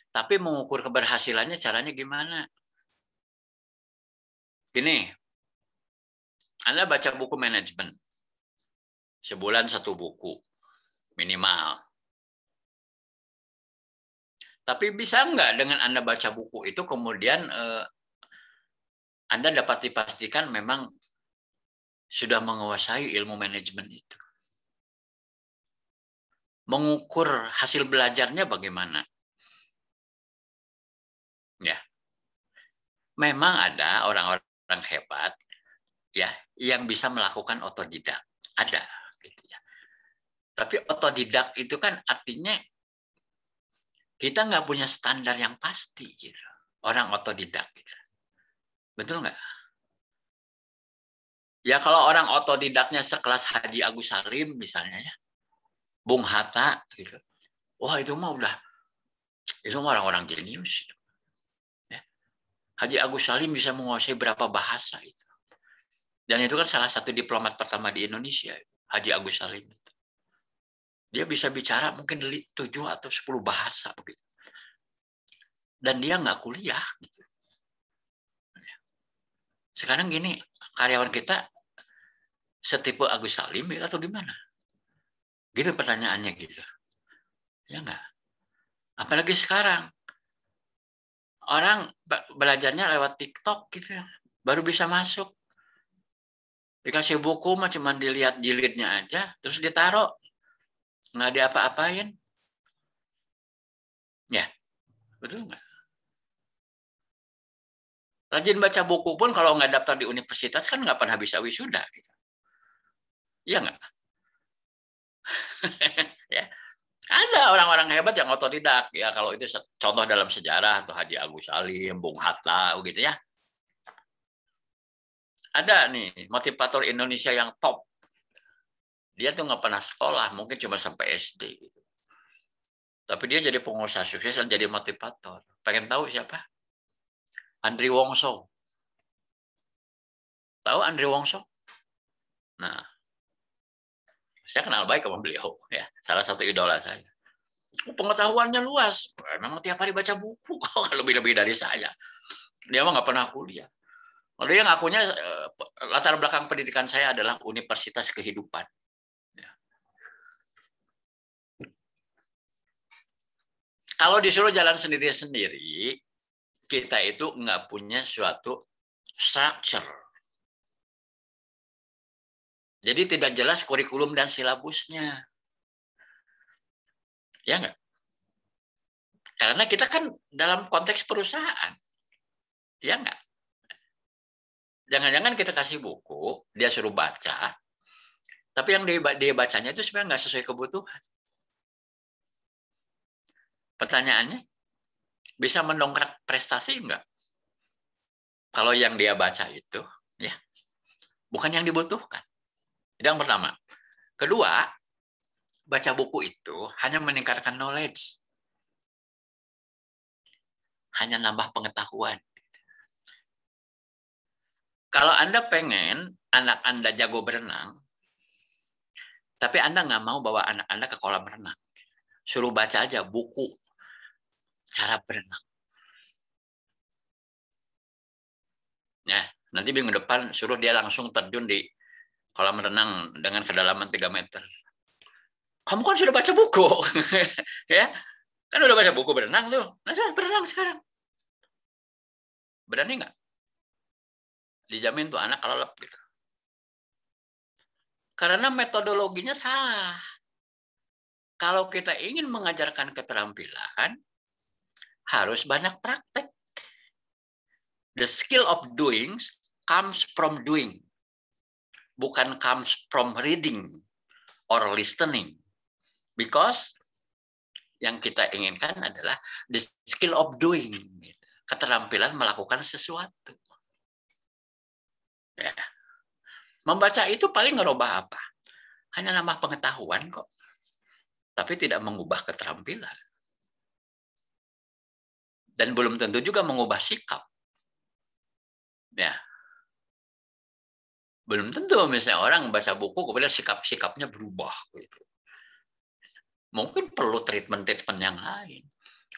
Tapi mengukur keberhasilannya caranya gimana? Gini, Anda baca buku manajemen. Sebulan 1 buku, minimal. Tapi bisa nggak dengan Anda baca buku itu kemudian Anda dapat dipastikan memang sudah menguasai ilmu manajemen itu. Mengukur hasil belajarnya bagaimana? Ya. Memang ada orang-orang hebat ya yang bisa melakukan otodidak. Ada gitu ya. Tapi otodidak itu kan artinya kita nggak punya standar yang pasti gitu. Orang otodidak gitu. Betul nggak? Ya kalau orang otodidaknya sekelas Haji Agus Salim misalnya ya, Bung Hatta gitu. Wah itu mah orang-orang jenius. Ya. Haji Agus Salim bisa menguasai berapa bahasa itu. Dan itu kan salah satu diplomat pertama di Indonesia, Haji Agus Salim. Dia bisa bicara mungkin 7 atau 10 bahasa begitu. Dan dia nggak kuliah. Gitu. Sekarang gini, karyawan kita setipe Agus Salim atau gimana? Gitu pertanyaannya gitu. Ya nggak? Apalagi sekarang. Orang belajarnya lewat TikTok gitu ya. Baru bisa masuk. Dikasih buku mah cuma dilihat jilidnya aja, terus ditaruh. Nggak diapa-apain. Ya, betul nggak? Rajin baca buku pun kalau nggak daftar di universitas kan nggak pernah bisa wisuda. Gitu. Iya nggak? Ya. Ada orang-orang hebat yang otodidak. Ya kalau itu contoh dalam sejarah atau Haji Agus Salim, Bung Hatta, gitu ya. Ada nih motivator Indonesia yang top. Dia tuh nggak pernah sekolah, mungkin cuma sampai SD. Gitu. Tapi dia jadi pengusaha sukses dan jadi motivator. Pengen tahu siapa? Andri Wongso. Tahu Andri Wongso? Nah, saya kenal baik sama beliau. Ya, salah satu idola saya. Pengetahuannya luas. Memang tiap hari baca buku. Lebih-lebih dari saya. Dia mah nggak pernah kuliah. Lalu dia ngakunya latar belakang pendidikan saya adalah Universitas Kehidupan. Kalau disuruh jalan sendiri-sendiri, kita itu nggak punya suatu structure. Jadi tidak jelas kurikulum dan silabusnya. Ya enggak? Karena kita kan dalam konteks perusahaan. Ya enggak? Jangan-jangan kita kasih buku, dia suruh baca, tapi yang dia bacanya itu sebenarnya nggak sesuai kebutuhan. Pertanyaannya, bisa mendongkrak prestasi enggak? Kalau yang dia baca itu, ya, bukan yang dibutuhkan. Itu yang pertama. Kedua, baca buku itu hanya meningkatkan knowledge. Hanya nambah pengetahuan. Kalau Anda pengen anak Anda jago berenang, tapi Anda nggak mau bawa anak Anda ke kolam renang, suruh baca aja buku cara berenang. Ya, nanti minggu depan suruh dia langsung terjun di kolam renang dengan kedalaman 3 meter. Kamu kan sudah baca buku. Ya, kan udah baca buku berenang tuh. Nah, saya berenang sekarang. Berani nggak? Dijamin tuh anak kelelep gitu. Karena metodologinya salah. Kalau kita ingin mengajarkan keterampilan, harus banyak praktek. The skill of doing comes from doing. Bukan comes from reading or listening. Because yang kita inginkan adalah the skill of doing. Keterampilan melakukan sesuatu. Ya. Membaca itu paling ngerubah apa? Hanya nambah pengetahuan kok. Tapi tidak mengubah keterampilan. Dan belum tentu juga mengubah sikap. Ya. Belum tentu misalnya orang baca buku kemudian sikap-sikapnya berubah gitu. Mungkin perlu treatment yang lain.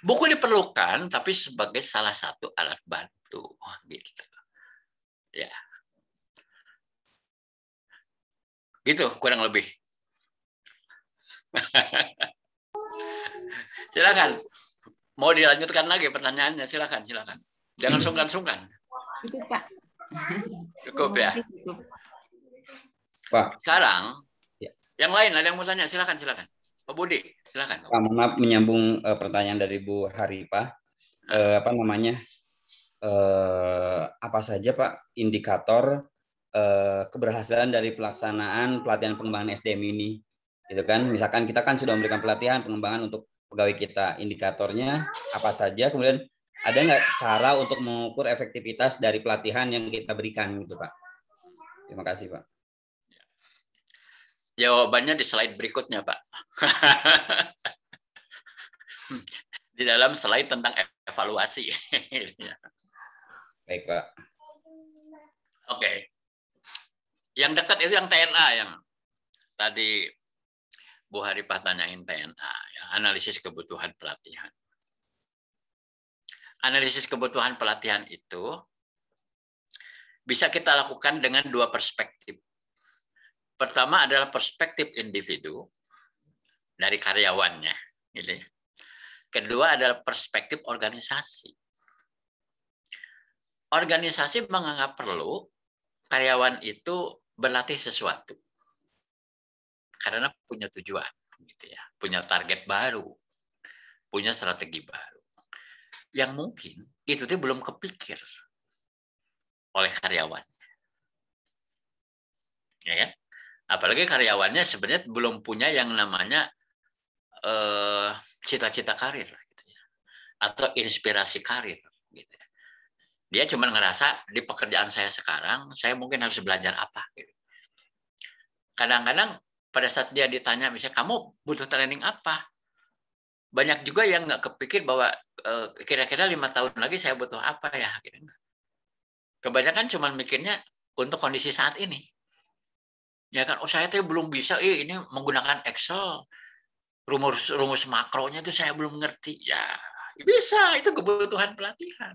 Buku diperlukan tapi sebagai salah satu alat bantu gitu. Ya. Gitu kurang lebih. Silakan. Mau dilanjutkan lagi pertanyaannya, silakan. Jangan sungkan-sungkan. Itu Pak. Cukup ya. Cukup. Pak. Sekarang, Ya. Yang lain ada yang mau tanya, silakan. Pak Budi, silakan. Pak, maaf menyambung pertanyaan dari Bu Hari, Pak. Apa saja Pak indikator keberhasilan dari pelaksanaan pelatihan pengembangan SDM ini? Gitu kan? Misalkan kita kan sudah memberikan pelatihan pengembangan untuk pegawai kita, indikatornya apa saja? Kemudian ada nggak cara untuk mengukur efektivitas dari pelatihan yang kita berikan gitu Pak? Terima kasih Pak. Jawabannya di slide berikutnya, Pak. Di dalam slide tentang evaluasi. Baik, Pak. Oke. Yang dekat itu yang TNA yang tadi Bu Haripah tanyain TNA, ya, analisis kebutuhan pelatihan. Analisis kebutuhan pelatihan itu bisa kita lakukan dengan 2 perspektif. Pertama adalah perspektif individu dari karyawannya, gitu ya. Kedua adalah perspektif organisasi. Organisasi menganggap perlu karyawan itu berlatih sesuatu karena punya tujuan, gitu ya, punya target baru, punya strategi baru, yang mungkin itu tuh belum kepikir oleh karyawannya, ya kan? Apalagi karyawannya sebenarnya belum punya yang namanya cita-cita karir, gitu ya, atau inspirasi karir, gitu ya. Dia cuma ngerasa di pekerjaan saya sekarang, saya mungkin harus belajar apa. Gitu. Kadang-kadang pada saat dia ditanya, misalnya kamu butuh training apa? Banyak juga yang nggak kepikir bahwa kira-kira 5 tahun lagi saya butuh apa ya. Gitu. Kebanyakan cuma mikirnya untuk kondisi saat ini. Ya kan, oh saya tuh belum bisa, ini menggunakan Excel, rumus makronya itu saya belum ngerti. Ya bisa, itu kebutuhan pelatihan.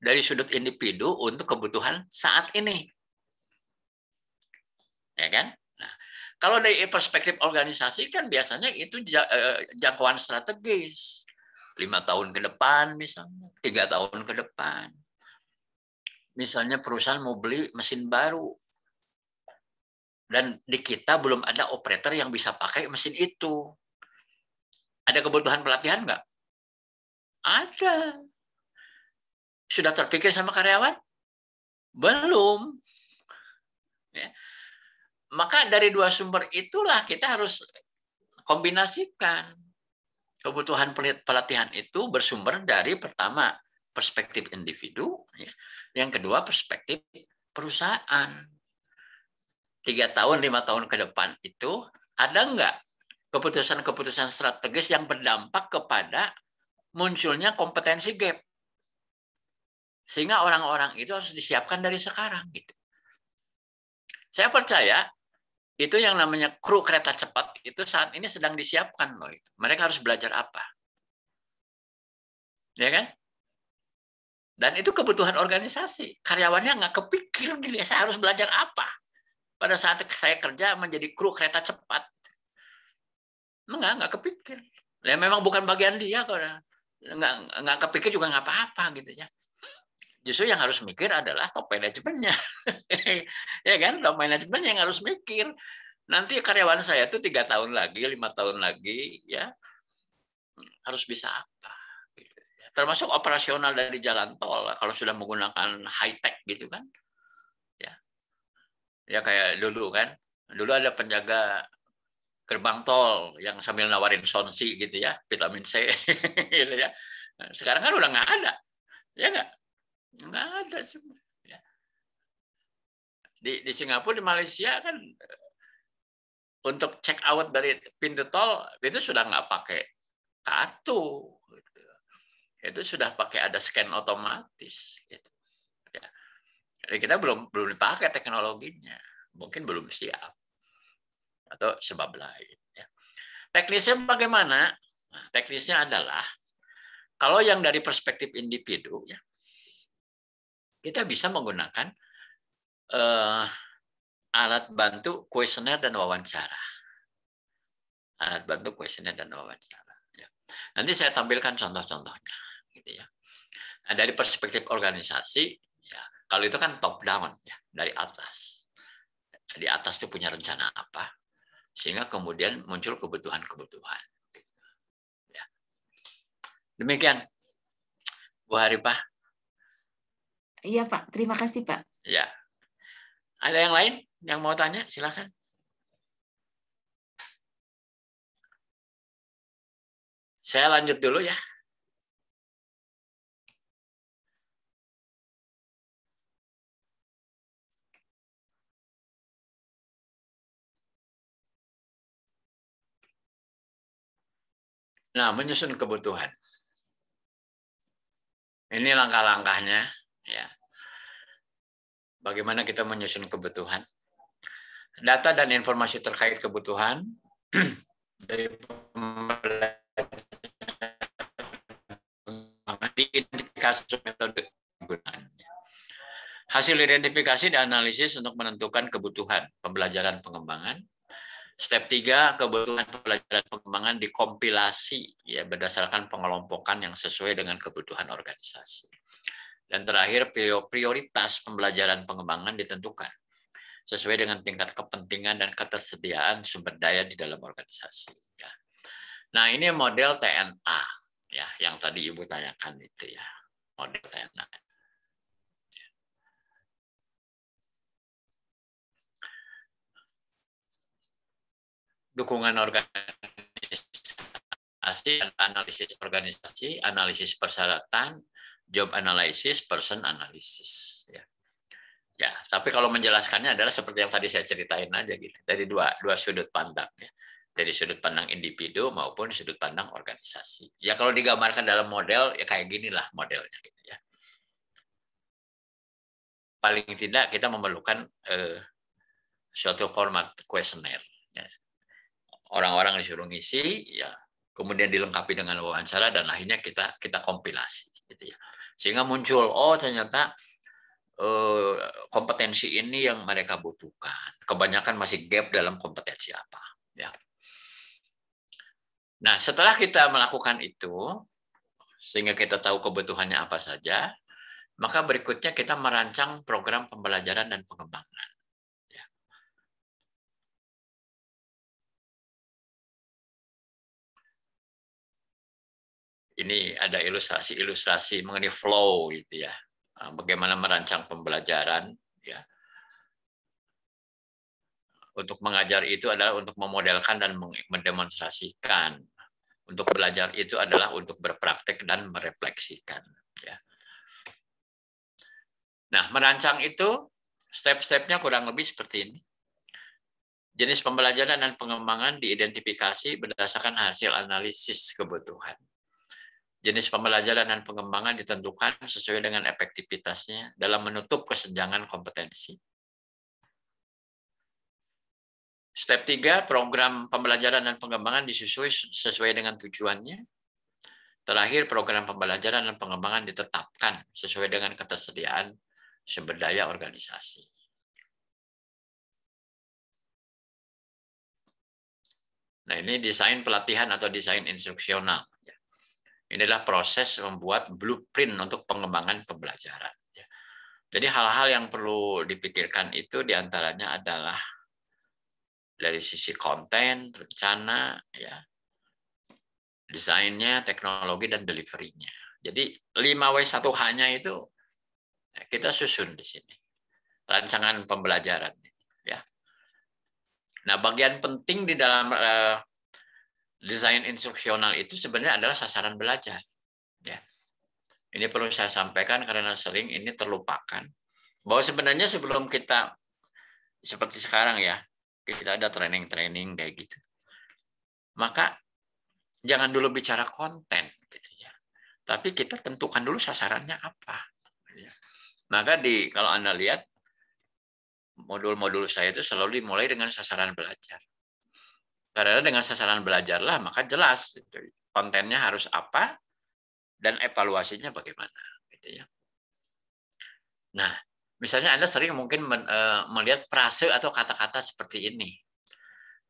Dari sudut individu untuk kebutuhan saat ini. Ya kan? Nah, kalau dari perspektif organisasi kan biasanya itu jangkauan strategis. 5 tahun ke depan misalnya, 3 tahun ke depan. Misalnya perusahaan mau beli mesin baru. Dan di kita belum ada operator yang bisa pakai mesin itu. Ada kebutuhan pelatihan nggak? Ada. Sudah terpikir sama karyawan? Belum. Ya. Maka dari dua sumber itulah kita harus kombinasikan. Kebutuhan pelatihan itu bersumber dari pertama perspektif individu, ya. Yang kedua perspektif perusahaan. 3 tahun, 5 tahun ke depan itu ada nggak keputusan-keputusan strategis yang berdampak kepada munculnya kompetensi gap, sehingga orang-orang itu harus disiapkan dari sekarang gitu. Saya percaya itu yang namanya kru kereta cepat itu saat ini sedang disiapkan loh itu. Mereka harus belajar apa, ya kan? Dan itu kebutuhan organisasi. Karyawannya nggak kepikir gini, saya harus belajar apa pada saat saya kerja menjadi kru kereta cepat. Nggak kepikir. Ya memang bukan bagian dia kok. Nggak kepikir juga nggak apa-apa gitu ya. Justru yang harus mikir adalah top manajemennya. Ya kan, top manajemennya yang harus mikir. Nanti karyawan saya itu 3 tahun lagi, 5 tahun lagi, ya harus bisa apa. Gitu. Termasuk operasional dari jalan tol, kalau sudah menggunakan high tech gitu kan. Ya kayak dulu kan. Dulu ada penjaga gerbang tol yang sambil nawarin sonsi gitu ya, vitamin C. Gitu ya. Sekarang kan udah nggak ada. Ya nggak? Nggak ada semua. Ya. Di Singapura, di Malaysia kan untuk check out dari pintu tol itu sudah nggak pakai kartu. Gitu. Itu sudah pakai ada scan otomatis. Gitu. Ya. Jadi kita belum dipakai teknologinya. Mungkin belum siap. Atau sebab lain. Ya. Teknisnya bagaimana? Nah, teknisnya adalah kalau yang dari perspektif individu, ya, kita bisa menggunakan alat bantu kuesioner dan wawancara. Alat bantu kuesioner dan wawancara. Ya. Nanti saya tampilkan contoh-contohnya, gitu ya. Nah, dari perspektif organisasi, ya, kalau itu kan top down, ya, dari atas. Di atas itu punya rencana apa, sehingga kemudian muncul kebutuhan-kebutuhan. Ya. Demikian, Bu Haripah. Iya Pak, terima kasih Pak. Ya. Ada yang lain yang mau tanya? Silakan. Saya lanjut dulu ya. Nah, menyusun kebutuhan. Ini langkah-langkahnya, ya. Bagaimana kita menyusun kebutuhan? Data dan informasi terkait kebutuhan dari identifikasi metode penggunaan. Hasil identifikasi dan analisis untuk menentukan kebutuhan pembelajaran pengembangan. Step 3, kebutuhan pembelajaran pengembangan dikompilasi ya berdasarkan pengelompokan yang sesuai dengan kebutuhan organisasi. Dan terakhir, prioritas pembelajaran pengembangan ditentukan sesuai dengan tingkat kepentingan dan ketersediaan sumber daya di dalam organisasi. Ya. Nah, ini model TNA ya, yang tadi Ibu tanyakan itu ya, model TNA. Dukungan organisasi, analisis organisasi, analisis persyaratan, job analysis, person analysis. Ya, tapi kalau menjelaskannya adalah seperti yang tadi saya ceritain aja gitu. Dari dua sudut pandang ya. Dari sudut pandang individu maupun sudut pandang organisasi. Ya kalau digambarkan dalam model ya kayak ginilah modelnya gitu ya. Paling tidak kita memerlukan suatu format kuesioner. Ya. Orang-orang disuruh ngisi, ya kemudian dilengkapi dengan wawancara dan akhirnya kita kompilasi, gitu ya. Sehingga muncul, oh ternyata kompetensi ini yang mereka butuhkan. Kebanyakan masih gap dalam kompetensi apa. Ya. Nah setelah kita melakukan itu, sehingga kita tahu kebutuhannya apa saja, maka berikutnya kita merancang program pembelajaran dan pengembangan. Ini ada ilustrasi mengenai flow gitu ya. Bagaimana merancang pembelajaran ya. Untuk mengajar itu adalah untuk memodelkan dan mendemonstrasikan. Untuk belajar itu adalah untuk berpraktek dan merefleksikan. Ya. Nah, merancang itu step-stepnya kurang lebih seperti ini. Jenis pembelajaran dan pengembangan diidentifikasi berdasarkan hasil analisis kebutuhan. Jenis pembelajaran dan pengembangan ditentukan sesuai dengan efektivitasnya dalam menutup kesenjangan kompetensi. Step 3, program pembelajaran dan pengembangan disusun sesuai dengan tujuannya. Terakhir, program pembelajaran dan pengembangan ditetapkan sesuai dengan ketersediaan sumber daya organisasi. Nah, ini desain pelatihan atau desain instruksional. Inilah proses membuat blueprint untuk pengembangan pembelajaran. Jadi hal-hal yang perlu dipikirkan itu diantaranya adalah dari sisi konten, rencana, ya, desainnya, teknologi, dan delivery-nya. Jadi 5W1H-nya itu kita susun di sini. Rancangan pembelajaran. Ya. Nah, bagian penting di dalam desain instruksional itu sebenarnya adalah sasaran belajar. Ya. Ini perlu saya sampaikan karena sering ini terlupakan. Bahwa sebenarnya sebelum kita, seperti sekarang ya, kita ada training-training kayak gitu. Maka jangan dulu bicara konten, gitu ya. Tapi kita tentukan dulu sasarannya apa. Maka kalau Anda lihat modul-modul saya itu selalu dimulai dengan sasaran belajar. Karena dengan sasaran belajarlah maka jelas gitu, kontennya harus apa dan evaluasinya bagaimana, gitu ya. Nah, misalnya Anda sering mungkin melihat frase atau kata-kata seperti ini.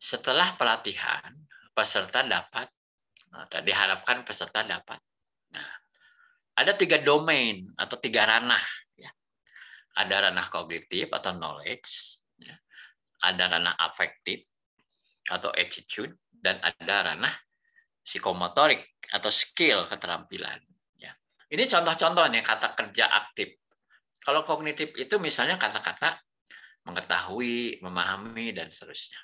Setelah pelatihan, peserta dapat, diharapkan peserta dapat. Nah, ada 3 domain atau 3 ranah. Ya. Ada ranah kognitif atau knowledge, ya. Ada ranah afektif atau attitude, dan ada ranah psikomotorik atau skill, keterampilan. Ya. Ini contoh-contoh nih kata kerja aktif. Kalau kognitif itu misalnya kata-kata mengetahui, memahami, dan seterusnya.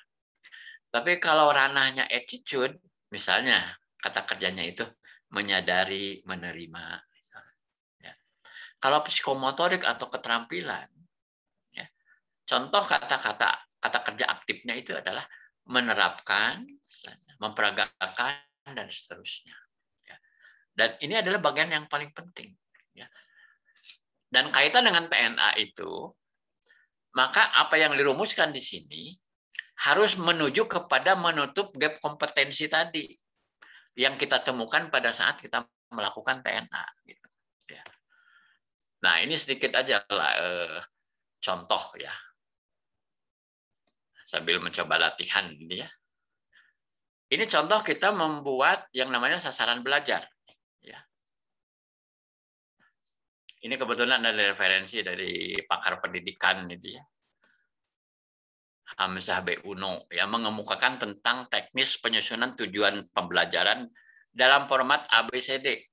Tapi kalau ranahnya attitude, misalnya kata kerjanya itu menyadari, menerima. Ya. Kalau psikomotorik atau keterampilan, ya, contoh kata kerja aktifnya itu adalah menerapkan, memperagakan, dan seterusnya. Ya. Dan ini adalah bagian yang paling penting. Ya. Dan kaitan dengan PNA itu, maka apa yang dirumuskan di sini harus menuju kepada menutup gap kompetensi tadi yang kita temukan pada saat kita melakukan TNA. Gitu. Ya. Nah, ini sedikit aja lah contoh ya, sambil mencoba latihan ini ya. Ini contoh kita membuat yang namanya sasaran belajar. Ya. Ini kebetulan ada referensi dari pakar pendidikan gitu ya. Hamzah B. Uno yang mengemukakan tentang teknis penyusunan tujuan pembelajaran dalam format ABCD.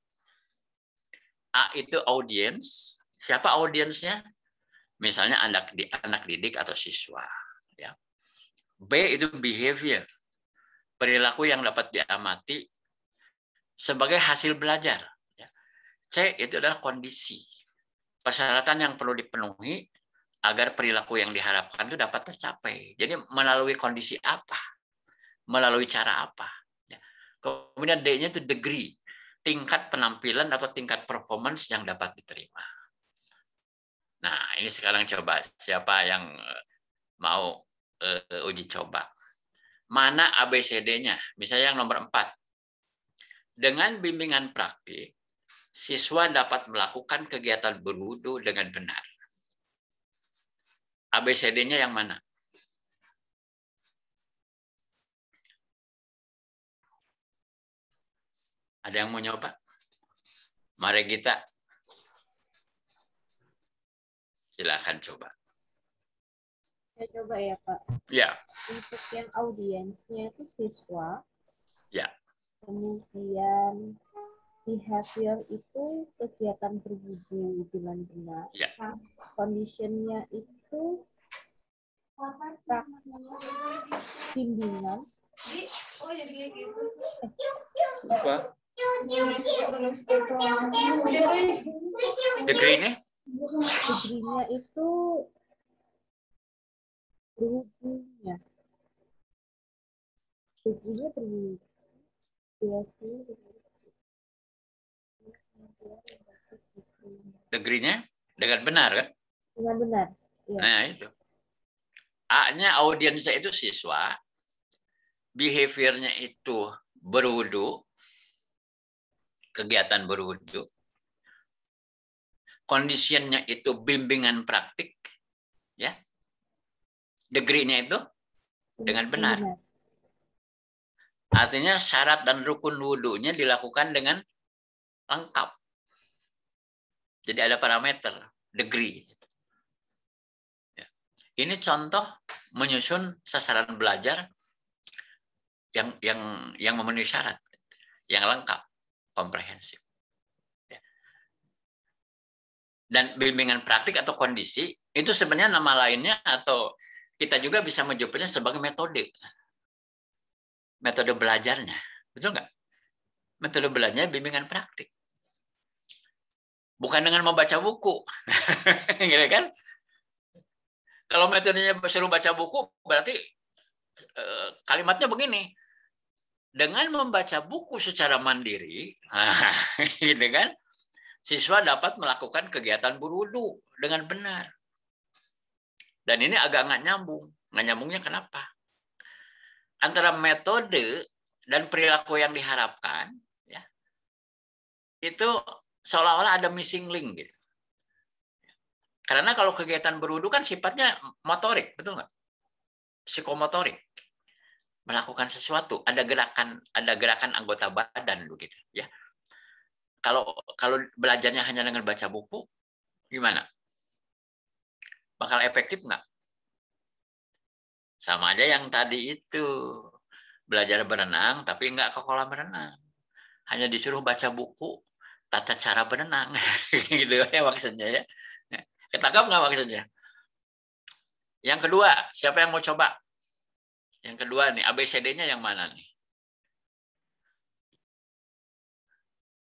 A itu audience. Siapa audiensnya? Misalnya anak didik atau siswa. Ya. B itu behavior. Perilaku yang dapat diamati sebagai hasil belajar. Ya. C itu adalah kondisi. Persyaratan yang perlu dipenuhi agar perilaku yang diharapkan itu dapat tercapai. Jadi melalui kondisi apa? Melalui cara apa? Ya. Kemudian D-nya itu degree, tingkat penampilan atau tingkat performance yang dapat diterima. Nah, ini sekarang coba siapa yang mau uji coba. Mana ABCD-nya? Misalnya yang nomor 4. Dengan bimbingan praktik, siswa dapat melakukan kegiatan berwudu dengan benar. ABCD-nya yang mana? Ada yang mau nyoba? Mari kita. Silakan coba. Saya coba ya, Pak. Ya. Untuk yang audiensnya itu siswa. Ya. Kemudian behavior itu kegiatan berwudu dengan benar. Ya. Conditionnya itu bimbingan. Apa? Degree-nya? Degree-nya itu berwudunya. Degree-nya berwudu. Degree-nya dengan benar kan? Dengan benar. Ya. Nah, itu. A-nya audiensnya itu siswa, behavior-nya itu berwudu, kegiatan berwudu, condition-nya itu bimbingan praktik, ya. Degree-nya itu dengan benar. Artinya syarat dan rukun wudunya dilakukan dengan lengkap. Jadi ada parameter, degree. Ya. Ini contoh menyusun sasaran belajar yang memenuhi syarat, yang lengkap, komprehensif. Ya. Dan bimbingan praktik atau kondisi itu sebenarnya nama lainnya atau kita juga bisa menyebutnya sebagai metode. Metode belajarnya, betul nggak? Metode belajarnya bimbingan praktik. Bukan dengan membaca buku. Gitu kan? Kalau metodenya suruh baca buku, berarti kalimatnya begini. Dengan membaca buku secara mandiri, gitu kan? Siswa dapat melakukan kegiatan berwudu dengan benar. Dan ini agak nggak nyambung. Nggak nyambungnya kenapa? Antara metode dan perilaku yang diharapkan, ya, itu seolah-olah ada missing link gitu. Karena kalau kegiatan berwudu kan sifatnya motorik, betul nggak? Psikomotorik. Melakukan sesuatu, ada gerakan anggota badan begitu, ya. Kalau belajarnya hanya dengan baca buku, gimana? Bakal efektif nggak? Sama aja yang tadi itu. Belajar berenang, tapi nggak ke kolam renang. Hanya disuruh baca buku, tata cara berenang. Gitu ya maksudnya ya. Ketangkap nggak maksudnya? Yang kedua, siapa yang mau coba? Yang kedua nih, ABCD-nya yang mana nih?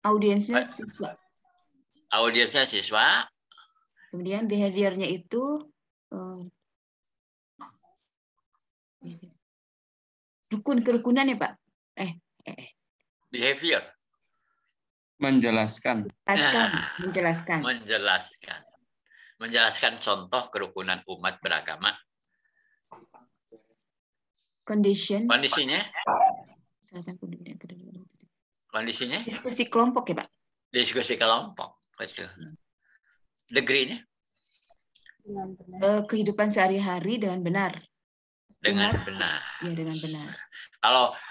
Audiensnya siswa. Audiensnya siswa. Kemudian behaviornya itu kerukunan ya Pak? Behavior. Menjelaskan. Menjelaskan contoh kerukunan umat beragama. Kondisinya? Kondisinya? Diskusi kelompok ya Pak? Diskusi kelompok, betul. Degree-nya? Kehidupan sehari-hari dengan benar. Dengan benar. Ya, dengan benar.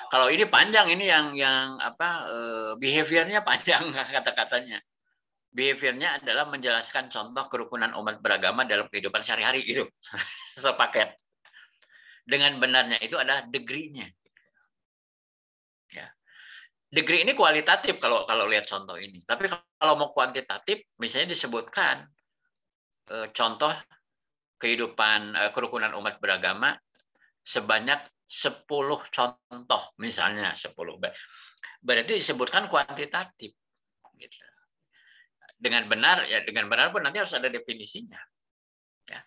Kalau ini panjang, ini yang apa? Behavior-nya panjang kata-katanya. Behavior-nya adalah menjelaskan contoh kerukunan umat beragama dalam kehidupan sehari-hari gitu. Sepaket. Dengan benarnya itu adalah degree-nya. Ya. Degree ini kualitatif kalau lihat contoh ini. Tapi kalau mau kuantitatif, misalnya disebutkan contoh kehidupan kerukunan umat beragama sebanyak 10 contoh, misalnya 10. Berarti disebutkan kuantitatif. Gitu. Dengan benar, ya dengan benar pun nanti harus ada definisinya. Ya.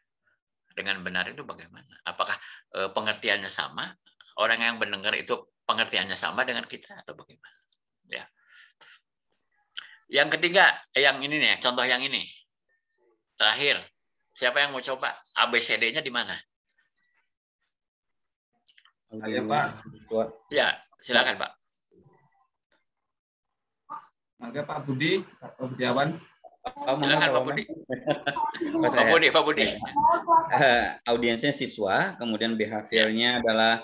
Dengan benar itu bagaimana? Apakah pengertiannya sama? Orang yang mendengar itu pengertiannya sama dengan kita atau bagaimana? Ya. Yang ketiga, yang ini nih, contoh yang ini. Terakhir, siapa yang mau coba? ABCD-nya di mana? Ya, Pak. Ya, silakan Pak. Maka Pak Budi, Pak Budiawan. Silakan Pak Budi. Pak Budi. Audiensnya siswa, kemudian behaviornya adalah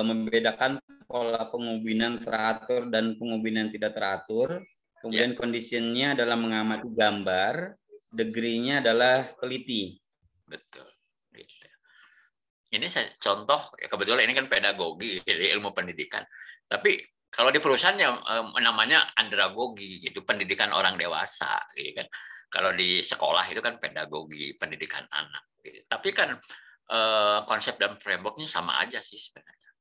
membedakan pola pengubinan teratur dan pengubinan tidak teratur. Kemudian kondisinya adalah mengamati gambar, degree-nya adalah teliti. Betul. Ini contoh, ya kebetulan ini kan pedagogi, jadi ilmu pendidikan. Tapi Kalau di perusahaan ya namanya andragogi gitu, pendidikan orang dewasa gitu kan. Kalau di sekolah itu kan pedagogi, pendidikan anak gitu. Tapi kan konsep dan frameworknya sama aja sih sebenarnya.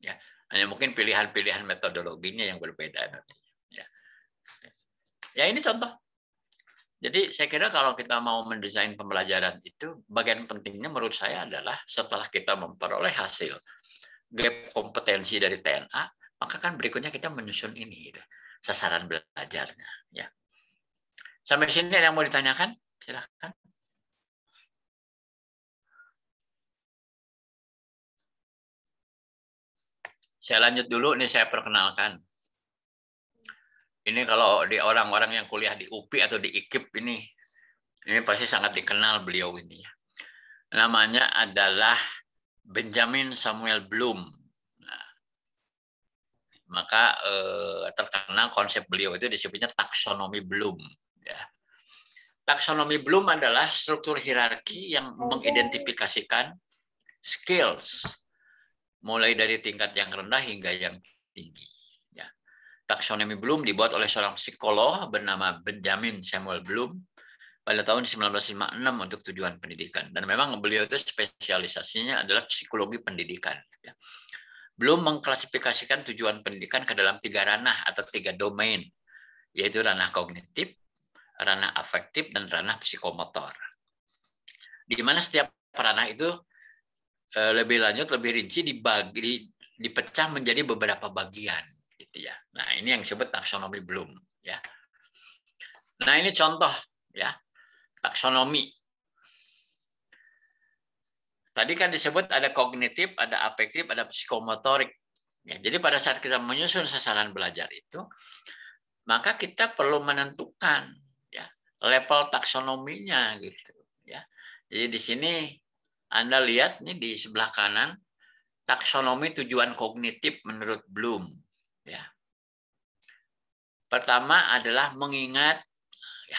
Ya, hanya mungkin pilihan-pilihan metodologinya yang berbeda nantinya. Ya ini contoh. Jadi saya kira kalau kita mau mendesain pembelajaran itu, bagian pentingnya menurut saya adalah setelah kita memperoleh hasil gap kompetensi dari TNA, maka kan berikutnya kita menyusun ini, gitu, sasaran belajarnya. Ya. Sampai sini ada yang mau ditanyakan? Silahkan. Saya lanjut dulu, ini saya perkenalkan. Ini kalau di orang-orang yang kuliah di UPI atau di IKIP ini pasti sangat dikenal beliau ini. Namanya adalah Benjamin Samuel Bloom. Nah, maka terkenal konsep beliau itu disebutnya taksonomi Bloom. Ya. Taksonomi Bloom adalah struktur hierarki yang mengidentifikasikan skills mulai dari tingkat yang rendah hingga yang tinggi. Ya. Taksonomi Bloom dibuat oleh seorang psikolog bernama Benjamin Samuel Bloom pada tahun 1956 untuk tujuan pendidikan. Dan memang beliau itu spesialisasinya adalah psikologi pendidikan. Ya. Bloom mengklasifikasikan tujuan pendidikan ke dalam 3 ranah atau 3 domain, yaitu ranah kognitif, ranah afektif, dan ranah psikomotor. Di mana setiap ranah itu lebih lanjut, lebih rinci dipecah menjadi beberapa bagian, gitu ya. Nah, ini yang disebut taksonomi Bloom, ya. Nah, ini contoh, ya, taksonomi. Tadi kan disebut ada kognitif, ada afektif, ada psikomotorik. Ya, jadi pada saat kita menyusun sasaran belajar itu, maka kita perlu menentukan ya level taksonominya gitu ya. Jadi di sini Anda lihat nih di sebelah kanan taksonomi tujuan kognitif menurut Bloom ya. Pertama adalah mengingat,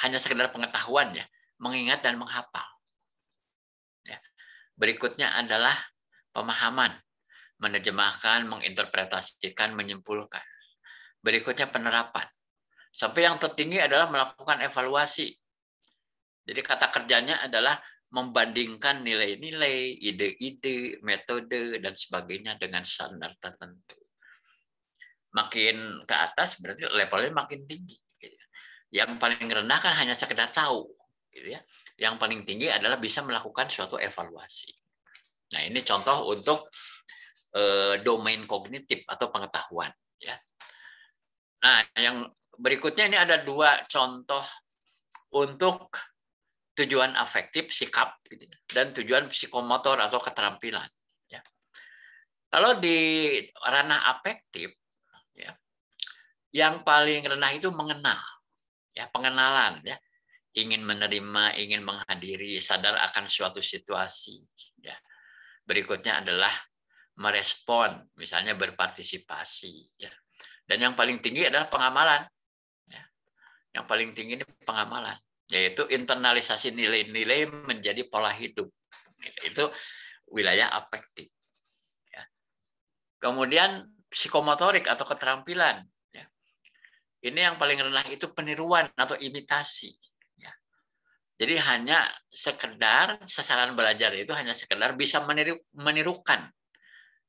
hanya sekedar pengetahuan ya, mengingat dan menghafal. Ya. Berikutnya adalah pemahaman, menerjemahkan, menginterpretasikan, menyimpulkan. Berikutnya penerapan. Sampai yang tertinggi adalah melakukan evaluasi. Jadi kata kerjanya adalah membandingkan nilai-nilai, ide-ide, metode, dan sebagainya dengan standar tertentu. Makin ke atas berarti levelnya makin tinggi. Yang paling rendah kan hanya sekedar tahu. Yang paling tinggi adalah bisa melakukan suatu evaluasi. Nah ini contoh untuk domain kognitif atau pengetahuan. Ya. Nah yang berikutnya ini ada 2 contoh untuk tujuan afektif, sikap, gitu, dan tujuan psikomotor atau keterampilan. Ya. Kalau di ranah afektif, ya, yang paling rendah itu mengenal, ya, pengenalan, ya, ingin menerima, ingin menghadiri, sadar akan suatu situasi. Ya. Berikutnya adalah merespon, misalnya berpartisipasi. Ya. Dan yang paling tinggi adalah pengamalan. Ya. Yang paling tinggi ini pengamalan, yaitu internalisasi nilai-nilai menjadi pola hidup. Itu wilayah afektif. Ya. Kemudian psikomotorik atau keterampilan. Ya. Ini yang paling rendah itu peniruan atau imitasi. Ya. Jadi hanya sekedar sasaran belajar itu hanya sekedar bisa menirukan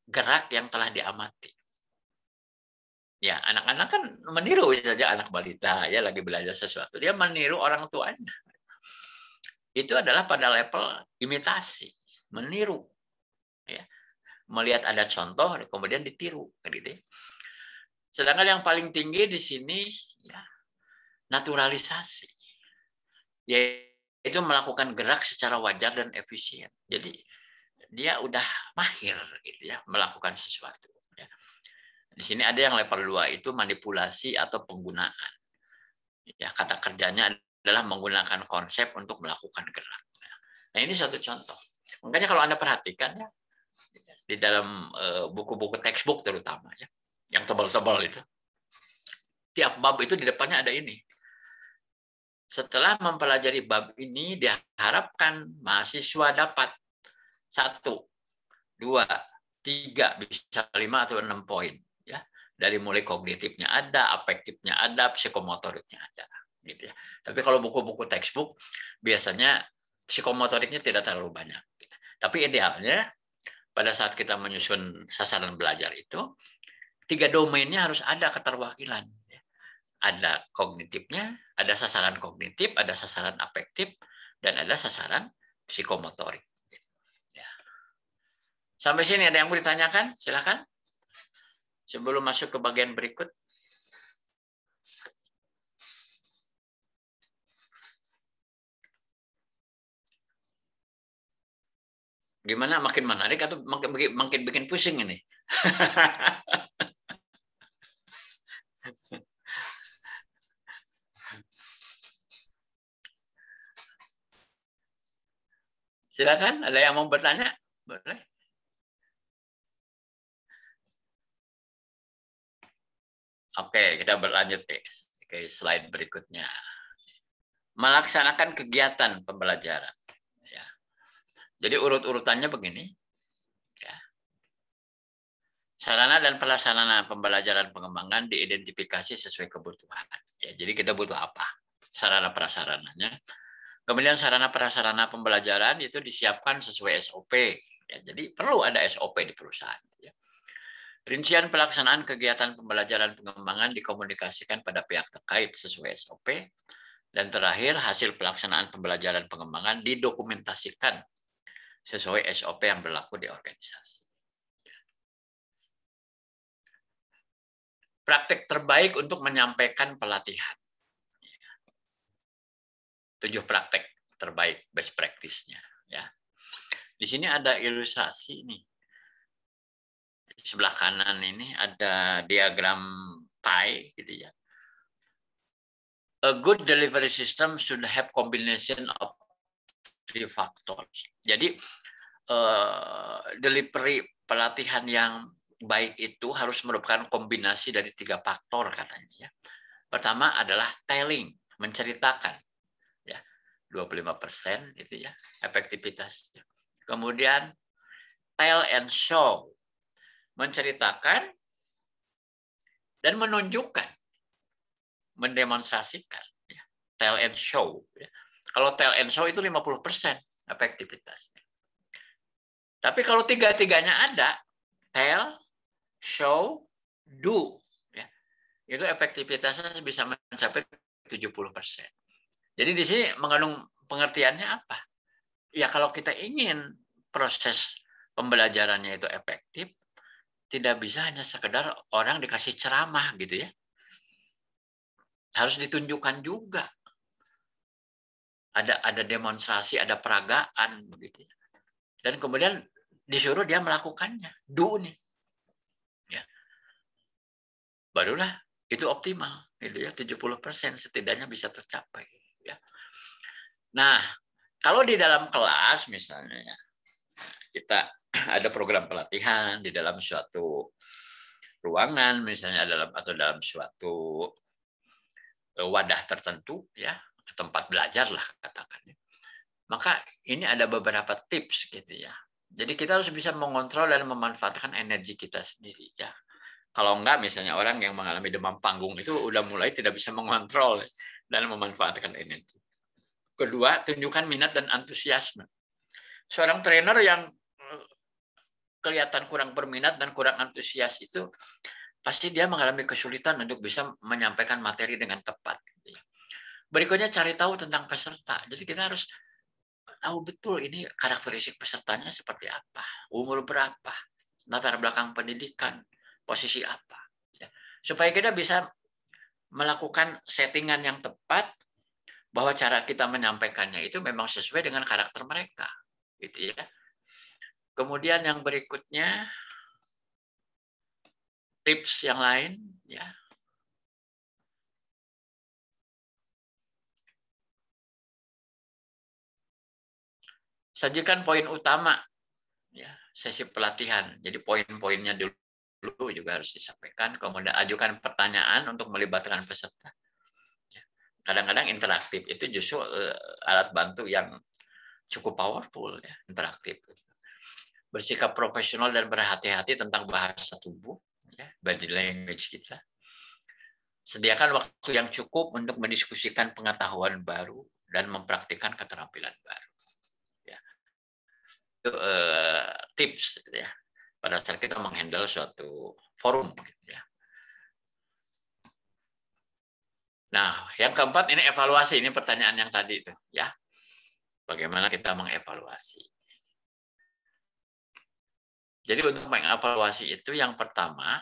gerak yang telah diamati. Ya, anak-anak kan meniru saja, anak balita ya lagi belajar sesuatu, dia meniru orang tuanya. Itu adalah pada level imitasi, meniru. Ya. Melihat ada contoh kemudian ditiru, gitu. Sedangkan yang paling tinggi di sini ya naturalisasi. Yaitu melakukan gerak secara wajar dan efisien. Jadi dia udah mahir gitu ya melakukan sesuatu. Di sini ada yang level 2 itu manipulasi atau penggunaan. Ya, kata kerjanya adalah menggunakan konsep untuk melakukan gerak. Nah, ini satu contoh. Makanya kalau Anda perhatikan ya di dalam buku-buku textbook terutama ya, yang tebal-tebal itu. Tiap bab itu di depannya ada ini. Setelah mempelajari bab ini diharapkan mahasiswa dapat 1, 2, 3, bisa 5 atau 6 poin. Ya, Dari mulai kognitifnya ada, afektifnya ada, psikomotoriknya ada. Gitu ya. Tapi kalau buku-buku textbook, biasanya psikomotoriknya tidak terlalu banyak. Tapi idealnya, pada saat kita menyusun sasaran belajar itu, 3 domainnya harus ada keterwakilan. Ada kognitifnya, ada sasaran kognitif, ada sasaran afektif, dan ada sasaran psikomotorik. Ya. Sampai sini ada yang mau ditanyakan? Silakan. Sebelum masuk ke bagian berikut. Gimana, makin menarik atau makin bikin pusing ini? Silakan, ada yang mau bertanya? Boleh. Oke, kita berlanjut ke slide berikutnya. Melaksanakan kegiatan pembelajaran. Ya. Jadi urut-urutannya begini. Ya. Sarana dan prasarana pembelajaran pengembangan diidentifikasi sesuai kebutuhan. Ya, jadi kita butuh apa? Sarana prasarananya. Kemudian sarana prasarana pembelajaran itu disiapkan sesuai SOP. Ya, jadi perlu ada SOP di perusahaan. Ya. Rincian pelaksanaan kegiatan pembelajaran pengembangan dikomunikasikan pada pihak terkait sesuai SOP. Dan terakhir, hasil pelaksanaan pembelajaran pengembangan didokumentasikan sesuai SOP yang berlaku di organisasi. Praktek terbaik untuk menyampaikan pelatihan. 7 praktek terbaik, best practice-nya. Ya. Di sini ada ilustrasi nih. Sebelah kanan ini ada diagram pie gitu ya. A good delivery system should have combination of 3 factors. Jadi delivery pelatihan yang baik itu harus merupakan kombinasi dari 3 faktor katanya. Ya. Pertama adalah telling, menceritakan, ya 25% itu ya efektivitasnya. Kemudian tell and show, menceritakan dan menunjukkan, mendemonstrasikan. Ya. Tell and show. Ya. Kalau tell and show itu 50% efektivitasnya. Tapi kalau 3-tiganya ada, tell, show, do, ya, itu efektivitasnya bisa mencapai 70%. Jadi di sini mengandung pengertiannya apa? Ya kalau kita ingin proses pembelajarannya itu efektif, tidak bisa hanya sekedar orang dikasih ceramah gitu ya. Harus ditunjukkan juga. Ada demonstrasi, ada peragaan begitu. Dan kemudian disuruh dia melakukannya. Do nih. Ya. Barulah itu optimal gitu ya, 70% setidaknya bisa tercapai ya. Nah, kalau di dalam kelas misalnya kita ada program pelatihan di dalam suatu ruangan misalnya dalam suatu wadah tertentu ya, tempat belajar lah katakan. Maka ini ada beberapa tips gitu ya. Jadi kita harus bisa mengontrol dan memanfaatkan energi kita sendiri ya. Kalau enggak misalnya orang yang mengalami demam panggung itu udah mulai tidak bisa mengontrol dan memanfaatkan energi. Kedua, tunjukkan minat dan antusiasme. Seorang trainer yang kelihatan kurang berminat dan kurang antusias itu pasti dia mengalami kesulitan untuk bisa menyampaikan materi dengan tepat. Berikutnya cari tahu tentang peserta. Jadi kita harus tahu betul ini karakteristik pesertanya seperti apa, umur berapa, latar belakang pendidikan, posisi apa. Supaya kita bisa melakukan settingan yang tepat bahwa cara kita menyampaikannya itu memang sesuai dengan karakter mereka. Gitu ya. Kemudian yang berikutnya tips yang lain ya. Sajikan poin utama ya, sesi pelatihan. Jadi poin-poinnya dulu juga harus disampaikan, kemudian ajukan pertanyaan untuk melibatkan peserta. Kadang-kadang interaktif itu justru alat bantu yang cukup powerful ya, interaktif. Bersikap profesional dan berhati-hati tentang bahasa tubuh ya, body language kita. Sediakan waktu yang cukup untuk mendiskusikan pengetahuan baru dan mempraktikkan keterampilan baru. Ya. Itu tips ya pada saat kita menghandle suatu forum. Ya. Nah, yang keempat ini evaluasi. Ini pertanyaan yang tadi itu, ya. Bagaimana kita mengevaluasi? Jadi untuk mengevaluasi itu yang pertama,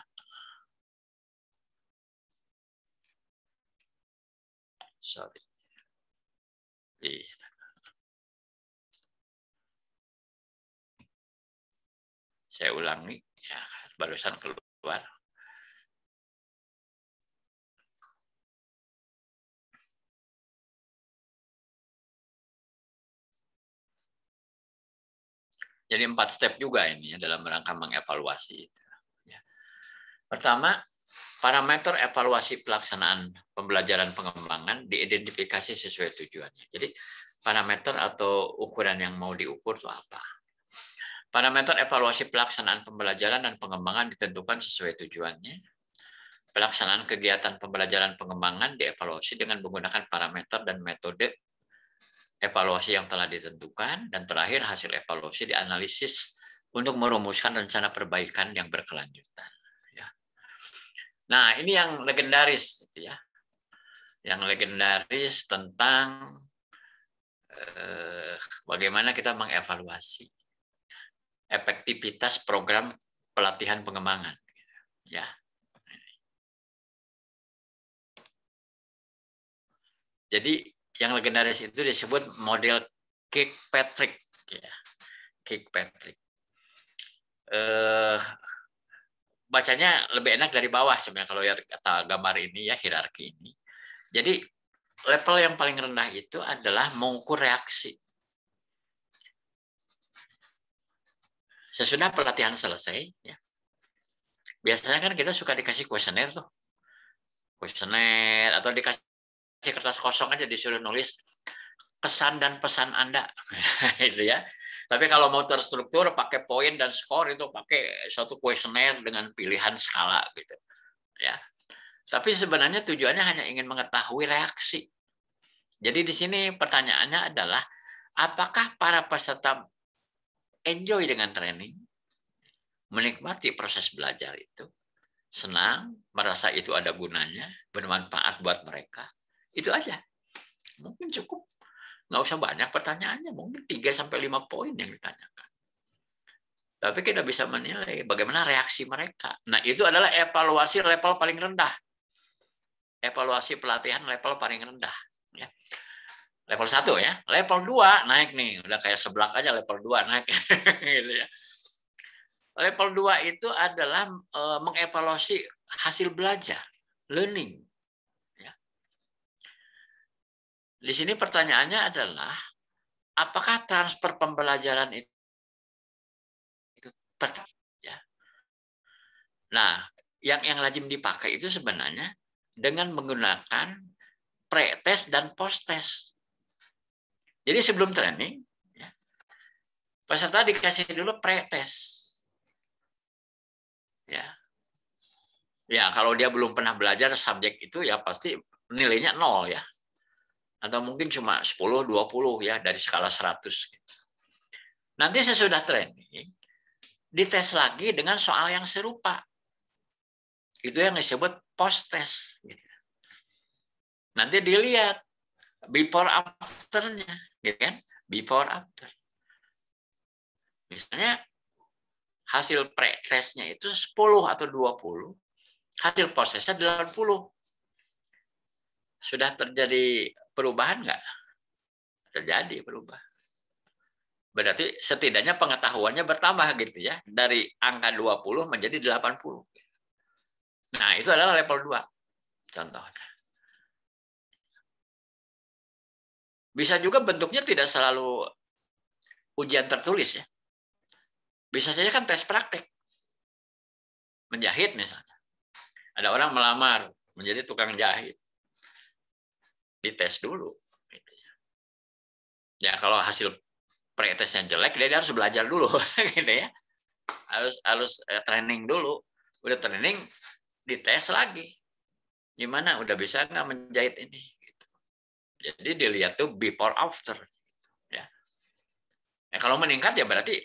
saya ulangi, ya, barusan keluar. Jadi 4 step juga ini ya, dalam rangka mengevaluasi itu. Ya. Pertama, parameter evaluasi pelaksanaan pembelajaran pengembangan diidentifikasi sesuai tujuannya. Jadi parameter atau ukuran yang mau diukur itu apa? Parameter evaluasi pelaksanaan pembelajaran dan pengembangan ditentukan sesuai tujuannya. Pelaksanaan kegiatan pembelajaran pengembangan dievaluasi dengan menggunakan parameter dan metode evaluasi yang telah ditentukan, dan terakhir hasil evaluasi dianalisis untuk merumuskan rencana perbaikan yang berkelanjutan. Ya. Nah, ini yang legendaris, gitu ya. Yang legendaris tentang bagaimana kita mengevaluasi efektivitas program pelatihan pengembangan. Ya. Jadi yang legendaris itu disebut model Kirkpatrick, ya. Kirkpatrick. Bacanya lebih enak dari bawah sebenarnya kalau lihat kata gambar ini ya, hierarki ini. Jadi level yang paling rendah itu adalah mengukur reaksi. Sesudah pelatihan selesai, ya, biasanya kan kita suka dikasih kuesioner tuh, kuesioner atau dikasih kertas kosong aja disuruh nulis kesan dan pesan Anda, gitu ya. Tapi kalau mau terstruktur pakai poin dan skor itu pakai suatu kuesioner dengan pilihan skala gitu, ya. Tapi sebenarnya tujuannya hanya ingin mengetahui reaksi. Jadi di sini pertanyaannya adalah apakah para peserta enjoy dengan training, menikmati proses belajar itu, senang, merasa itu ada gunanya, bermanfaat buat mereka. Itu aja. Mungkin cukup. Nggak usah banyak pertanyaannya. Mungkin 3-5 poin yang ditanyakan. Tapi kita bisa menilai bagaimana reaksi mereka. Nah, itu adalah evaluasi level paling rendah. Evaluasi pelatihan level paling rendah. Ya. Level 1 ya. Level 2 naik nih. Udah kayak seblak aja level 2 naik. Gitu ya. Level 2 itu adalah mengevaluasi hasil belajar. Learning. Di sini pertanyaannya adalah, apakah transfer pembelajaran itu tetap? Ya. Nah, yang lazim dipakai itu sebenarnya dengan menggunakan pre-test dan post-test. Jadi sebelum training, ya, peserta dikasih dulu pre-test. Ya, kalau dia belum pernah belajar subjek itu ya pasti nilainya 0 ya. Atau mungkin cuma 10, 20 ya dari skala 100. Nanti sesudah training, dites lagi dengan soal yang serupa. Itu yang disebut post-test. Nanti dilihat before after-nya. Gitu kan? Before after. Misalnya hasil pre-testnya itu 10 atau 20, hasil post-testnya 80. Sudah terjadi perubahan nggak? Terjadi perubahan. Berarti setidaknya pengetahuannya bertambah gitu ya. Dari angka 20 menjadi 80. Nah, itu adalah level 2. Contohnya. Bisa juga bentuknya tidak selalu ujian tertulis ya. Bisa saja kan tes praktek. Menjahit misalnya. Ada orang melamar menjadi tukang jahit. Dites dulu. Ya kalau hasil pre-testnya jelek, dia harus belajar dulu, gitu ya. Harus training dulu Udah training, dites lagi. Gimana? Udah bisa nggak menjahit ini? Gitu. Jadi dilihat tuh before after. Ya. Nah, kalau meningkat ya berarti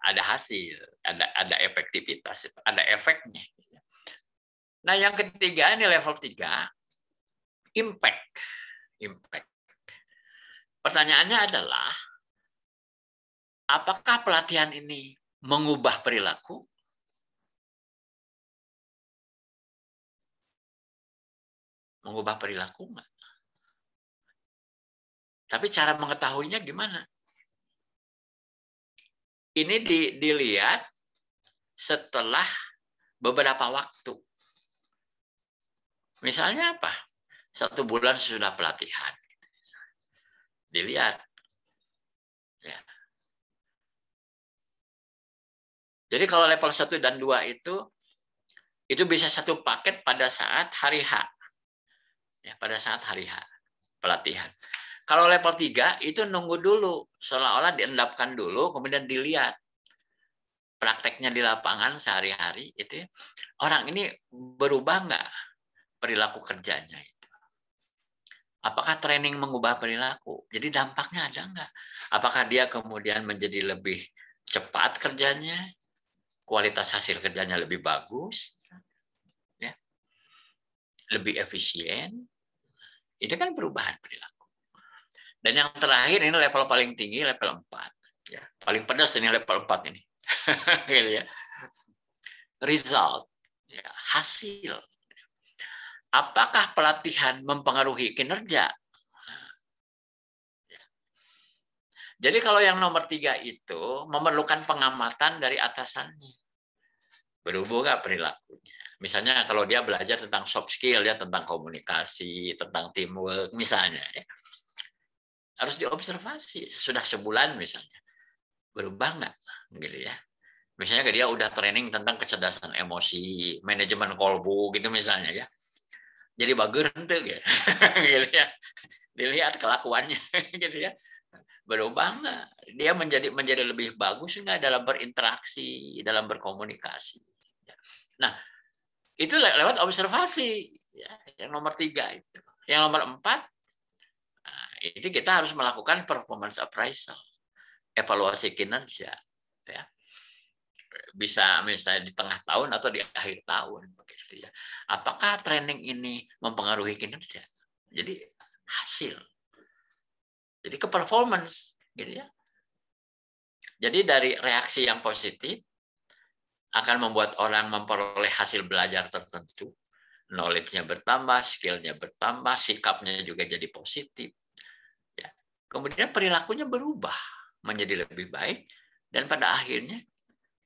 ada hasil, ada efektivitas, ada efeknya. Nah, yang ketiga ini level 3, impact. Pertanyaannya adalah, apakah pelatihan ini mengubah perilaku? Mengubah perilaku enggak? Tapi cara mengetahuinya gimana? Ini dilihat setelah beberapa waktu. Misalnya apa? 1 bulan sudah pelatihan. Dilihat. Ya. Jadi kalau level 1 dan 2 itu bisa satu paket pada saat hari H. Ya, pada saat hari H pelatihan. Kalau level 3 itu nunggu dulu, seolah-olah diendapkan dulu, kemudian dilihat prakteknya di lapangan sehari-hari itu ya, orang ini berubah nggak perilaku kerjanya itu. Apakah training mengubah perilaku? Jadi dampaknya ada nggak? Apakah dia kemudian menjadi lebih cepat kerjanya, kualitas hasil kerjanya lebih bagus, ya, lebih efisien? Itu kan perubahan perilaku. Dan yang terakhir ini level paling tinggi, level 4. Ya, paling pedas ini level 4 ini. Gitu ya. Result, ya, hasil. Apakah pelatihan mempengaruhi kinerja? Ya. Jadi kalau yang nomor 3 itu memerlukan pengamatan dari atasannya. Berubah nggak perilakunya? Misalnya kalau dia belajar tentang soft skill, ya tentang komunikasi, tentang teamwork misalnya, ya. Harus diobservasi sudah sebulan misalnya. Berubah nggak? Gitu ya. Misalnya dia udah training tentang kecerdasan emosi, manajemen kolbu gitu misalnya ya. Jadi bagus tuh gitu. Gitu ya. Dilihat kelakuannya gitu ya. Berubah nggak? Dia menjadi lebih bagus nggak dalam berinteraksi, dalam berkomunikasi. Nah, itu lewat observasi, ya, yang nomor 3 itu. Yang nomor 4, nah, itu kita harus melakukan performance appraisal, evaluasi kinerja, ya. Bisa misalnya di tengah tahun atau di akhir tahun, begitu ya. Apakah training ini mempengaruhi kinerja? Jadi hasil, jadi ke performance, gitu ya. Jadi dari reaksi yang positif akan membuat orang memperoleh hasil belajar tertentu. Knowledge-nya bertambah, skill-nya bertambah, sikapnya juga jadi positif. Ya. Kemudian perilakunya berubah menjadi lebih baik, dan pada akhirnya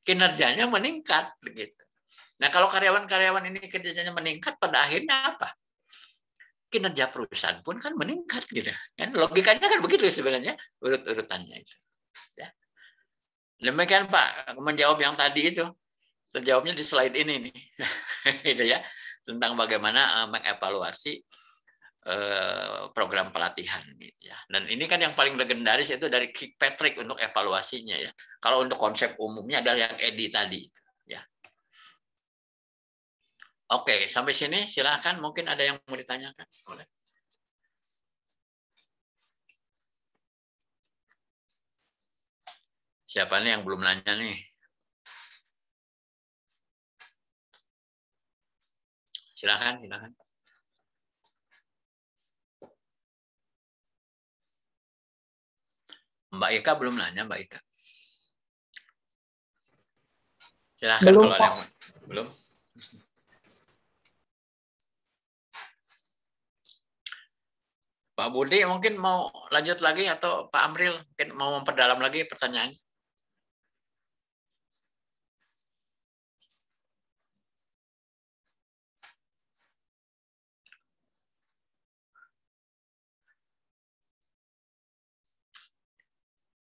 kinerjanya meningkat. Begitu. Nah, kalau karyawan-karyawan ini kinerjanya meningkat, pada akhirnya apa? Kinerja perusahaan pun kan meningkat. Gitu. Kan? Logikanya kan begitu sebenarnya, urut-urutannya itu. Ya. Demikian Pak, menjawab yang tadi itu. Terjawabnya di slide ini nih, gitu ya, tentang bagaimana mengevaluasi program pelatihan, gitu ya. Dan ini kan yang paling legendaris itu dari Kirkpatrick untuk evaluasinya ya. Kalau untuk konsep umumnya adalah yang Edi tadi, ya. Oke, sampai sini silakan. Mungkin ada yang mau ditanyakan. Boleh. Siapa nih yang belum nanya nih? Silakan. Mbak Ika belum nanya, Mbak Ika. Silakan belum, kalau ada yang belum. Pak Budi mungkin mau lanjut lagi atau Pak Amril mungkin mau memperdalam lagi pertanyaannya.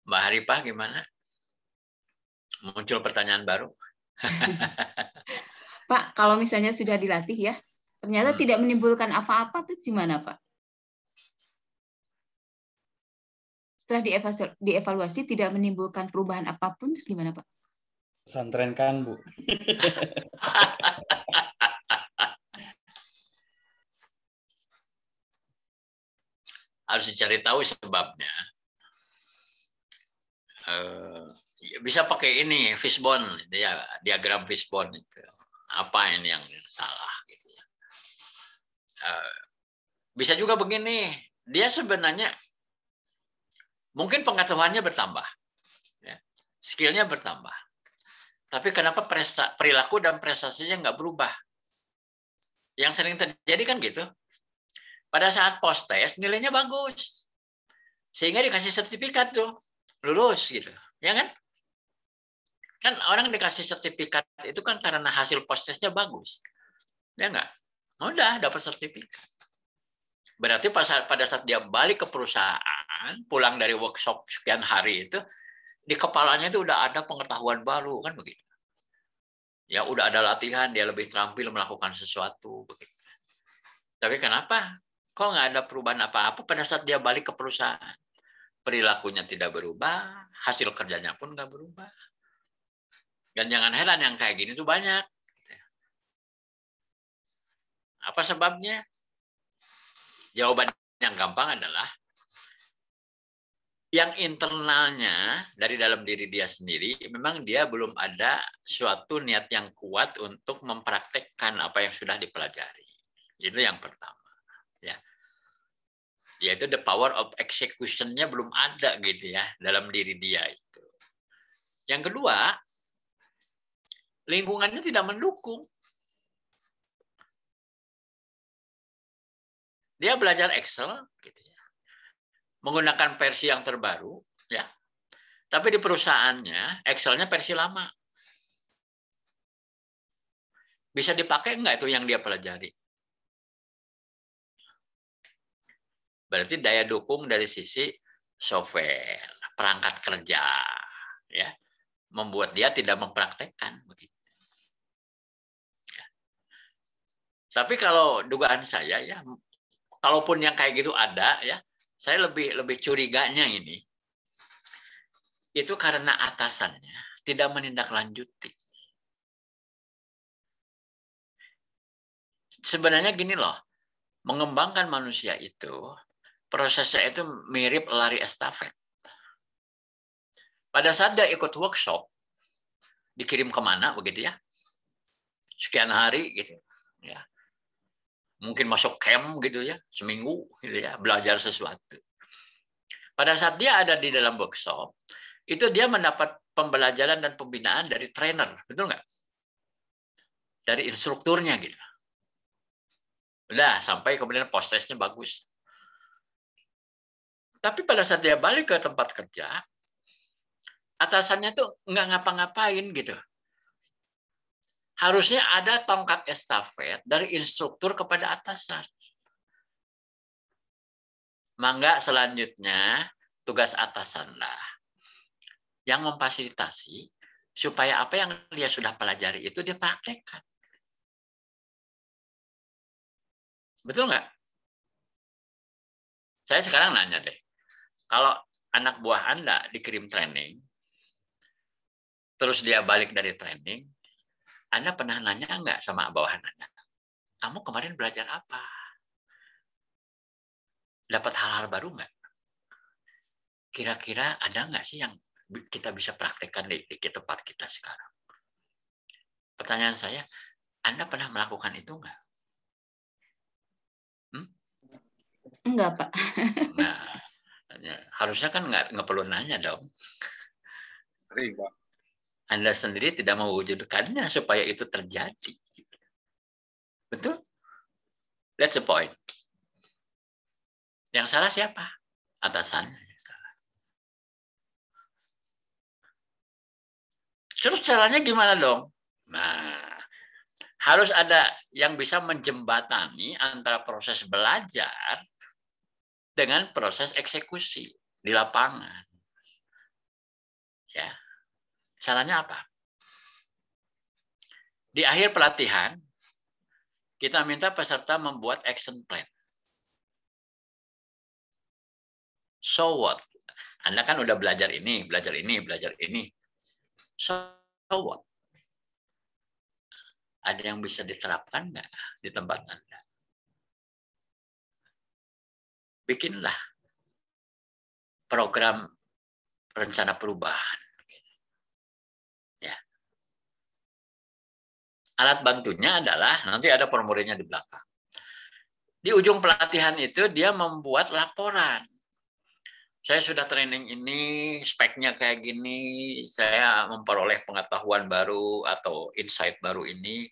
Mbak Haripah gimana? Muncul pertanyaan baru? Pak, kalau misalnya sudah dilatih ya, ternyata tidak menimbulkan apa-apa, tuh gimana Pak? Setelah dievaluasi tidak menimbulkan perubahan apapun, terus gimana Pak? Pesantren kan, Bu. Harus dicari tahu sebabnya. Bisa pakai ini fishbone, ya, diagram fishbone itu. Apa ini yang salah gitu ya. Bisa juga begini, dia sebenarnya mungkin pengetahuannya bertambah, ya, skillnya bertambah, tapi kenapa perilaku dan prestasinya nggak berubah? Yang sering terjadi kan gitu. Pada saat post test nilainya bagus, sehingga dikasih sertifikat tuh lulus gitu, ya kan? Kan orang dikasih sertifikat itu kan karena hasil post testnya bagus, ya nggak? Udah dapat sertifikat. Berarti pada saat dia balik ke perusahaan, pulang dari workshop sekian hari itu, di kepalanya itu udah ada pengetahuan baru kan begitu. Ya udah ada latihan, dia lebih terampil melakukan sesuatu begitu. Tapi kenapa? Kok nggak ada perubahan apa-apa pada saat dia balik ke perusahaan? Perilakunya tidak berubah, hasil kerjanya pun nggak berubah. Dan jangan heran yang kayak gini tuh banyak. Apa sebabnya? Jawaban yang gampang adalah yang internalnya dari dalam diri dia sendiri, memang dia belum ada suatu niat yang kuat untuk mempraktekkan apa yang sudah dipelajari. Itu yang pertama. Ya. Yaitu the power of execution-nya belum ada gitu ya dalam diri dia itu. Yang kedua, lingkungannya tidak mendukung. Dia belajar Excel gitu ya. Menggunakan versi yang terbaru ya. Tapi di perusahaannya Excel-nya versi lama. Bisa dipakai enggak itu yang dia pelajari? Berarti daya dukung dari sisi software, perangkat kerja, ya, membuat dia tidak mempraktekkan begitu. Ya. Tapi kalau dugaan saya ya, kalaupun yang kayak gitu ada ya, saya lebih curiganya ini, itu karena atasannya tidak menindaklanjuti. Sebenarnya gini loh, mengembangkan manusia itu prosesnya itu mirip lari estafet. Pada saat dia ikut workshop, dikirim kemana begitu ya, sekian hari gitu ya, mungkin masuk camp gitu ya, seminggu gitu ya, belajar sesuatu. Pada saat dia ada di dalam workshop, itu dia mendapat pembelajaran dan pembinaan dari trainer, betul nggak? Dari instrukturnya gitu. Udah sampai kemudian prosesnya bagus. Tapi pada saat dia balik ke tempat kerja, atasannya tuh nggak ngapa-ngapain gitu. Harusnya ada tongkat estafet dari instruktur kepada atasan. Mangga selanjutnya tugas atasanlah yang memfasilitasi supaya apa yang dia sudah pelajari itu dia praktekkan. Betul nggak? Saya sekarang nanya deh. Kalau anak buah Anda dikirim training, terus dia balik dari training, Anda pernah nanya nggak sama bawahan Anda? Kamu kemarin belajar apa? Dapat hal-hal baru nggak? Kira-kira ada nggak sih yang kita bisa praktekkan di tempat kita sekarang? Pertanyaan saya, Anda pernah melakukan itu nggak? Enggak, Pak. Nah, harusnya kan nggak perlu nanya dong. Anda sendiri tidak mewujudkannya supaya itu terjadi. Betul? That's the point. Yang salah siapa? Atasannya. Terus caranya gimana dong? Nah, harus ada yang bisa menjembatani antara proses belajar dengan proses eksekusi di lapangan. Ya. Caranya apa? Di akhir pelatihan, kita minta peserta membuat action plan. So what? Anda kan udah belajar ini, belajar ini, belajar ini. So what? Ada yang bisa diterapkan nggak di tempat Anda? Bikinlah program rencana perubahan. Ya. Alat bantunya adalah, nanti ada formulirnya di belakang. Di ujung pelatihan itu dia membuat laporan. Saya sudah training ini, speknya kayak gini, saya memperoleh pengetahuan baru atau insight baru ini,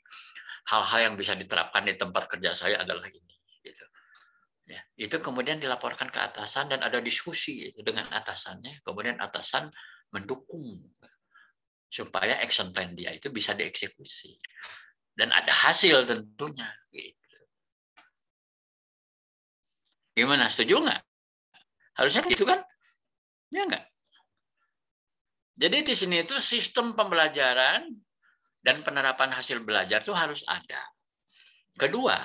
hal-hal yang bisa diterapkan di tempat kerja saya adalah ini. Gitu. Ya, itu kemudian dilaporkan ke atasan dan ada diskusi dengan atasannya, kemudian atasan mendukung supaya action plan dia itu bisa dieksekusi dan ada hasil tentunya. Gitu. Gimana, setuju nggak? Harusnya gitu kan? Ya enggak? Jadi di sini itu sistem pembelajaran dan penerapan hasil belajar itu harus ada. Kedua,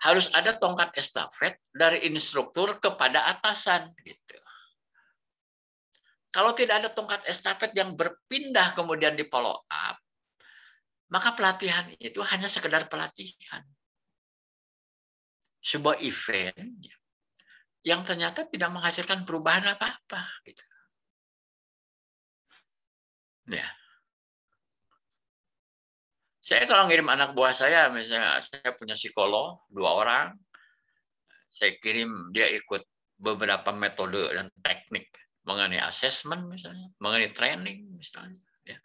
harus ada tongkat estafet dari instruktur kepada atasan. Gitu. Kalau tidak ada tongkat estafet yang berpindah kemudian di follow up, maka pelatihan itu hanya sekedar pelatihan. Sebuah event yang ternyata tidak menghasilkan perubahan apa-apa. Gitu. Ya. Saya kalau ngirim anak buah saya, misalnya saya punya psikolog 2 orang, saya kirim dia ikut beberapa metode dan teknik mengenai assessment misalnya, mengenai training misalnya. Ya.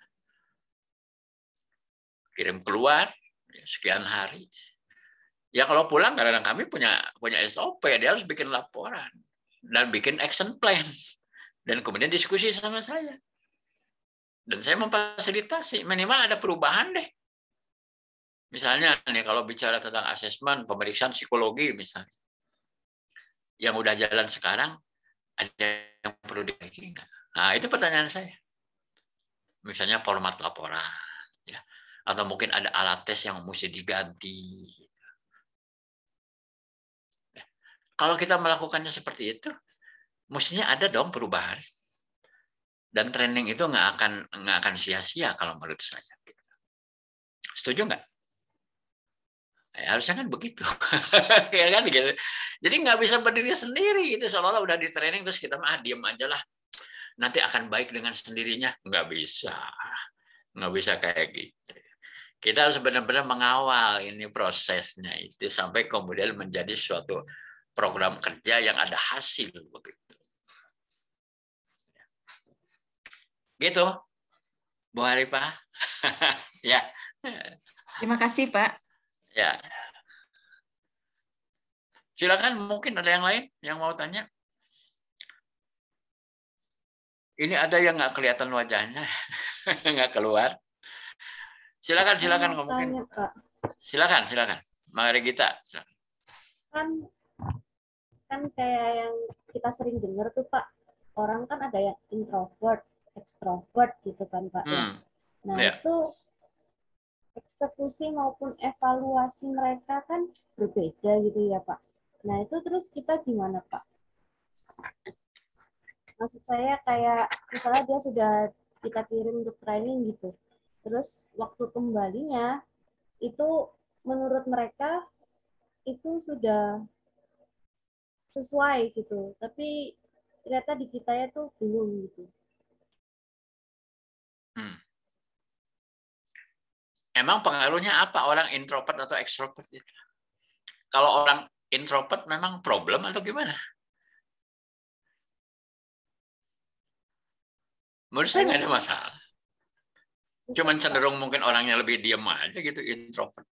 Kirim keluar ya, sekian hari. Ya kalau pulang kadang-kadang kami punya SOP, dia harus bikin laporan dan bikin action plan dan kemudian diskusi sama saya. Dan saya memfasilitasi minimal ada perubahan deh. Misalnya nih kalau bicara tentang asesmen, pemeriksaan psikologi misalnya. Yang udah jalan sekarang ada yang perlu diperbaiki enggak? Nah, itu pertanyaan saya. Misalnya format laporan ya. Atau mungkin ada alat tes yang mesti diganti. Kalau kita melakukannya seperti itu, mestinya ada dong perubahan. Dan training itu nggak akan sia-sia kalau menurut saya. Setuju nggak? Ya, harusnya kan begitu. Ya kan gitu. Jadi nggak bisa berdiri sendiri gitu. Seolah-olah udah di training terus kita diem aja lah. Nanti akan baik dengan sendirinya. Nggak bisa. Nggak bisa kayak gitu. Kita harus benar-benar mengawal ini prosesnya itu sampai kemudian menjadi suatu program kerja yang ada hasil begitu. Gitu, Bu Harifah. Ya. Terima kasih, Pak. Ya. Silakan, mungkin ada yang lain yang mau tanya. Ini ada yang nggak kelihatan wajahnya, nggak keluar. Silakan ngomongin. Silakan. Mari Gita. Kan kayak yang kita sering dengar tuh Pak, orang kan ada yang introvert, extrovert gitu kan Pak. Nah itu eksekusi maupun evaluasi mereka kan berbeda gitu ya Pak. Nah itu terus kita gimana Pak? Maksud saya kayak misalnya dia sudah kita kirim untuk training gitu, terus waktu kembalinya itu menurut mereka itu sudah sesuai gitu, tapi ternyata di kita tuh belum gitu. Emang pengaruhnya apa orang introvert atau extrovert itu? Kalau orang introvert memang problem atau gimana? Menurut saya nggak ada masalah. Cuman cenderung mungkin orangnya lebih diam aja gitu, introvert.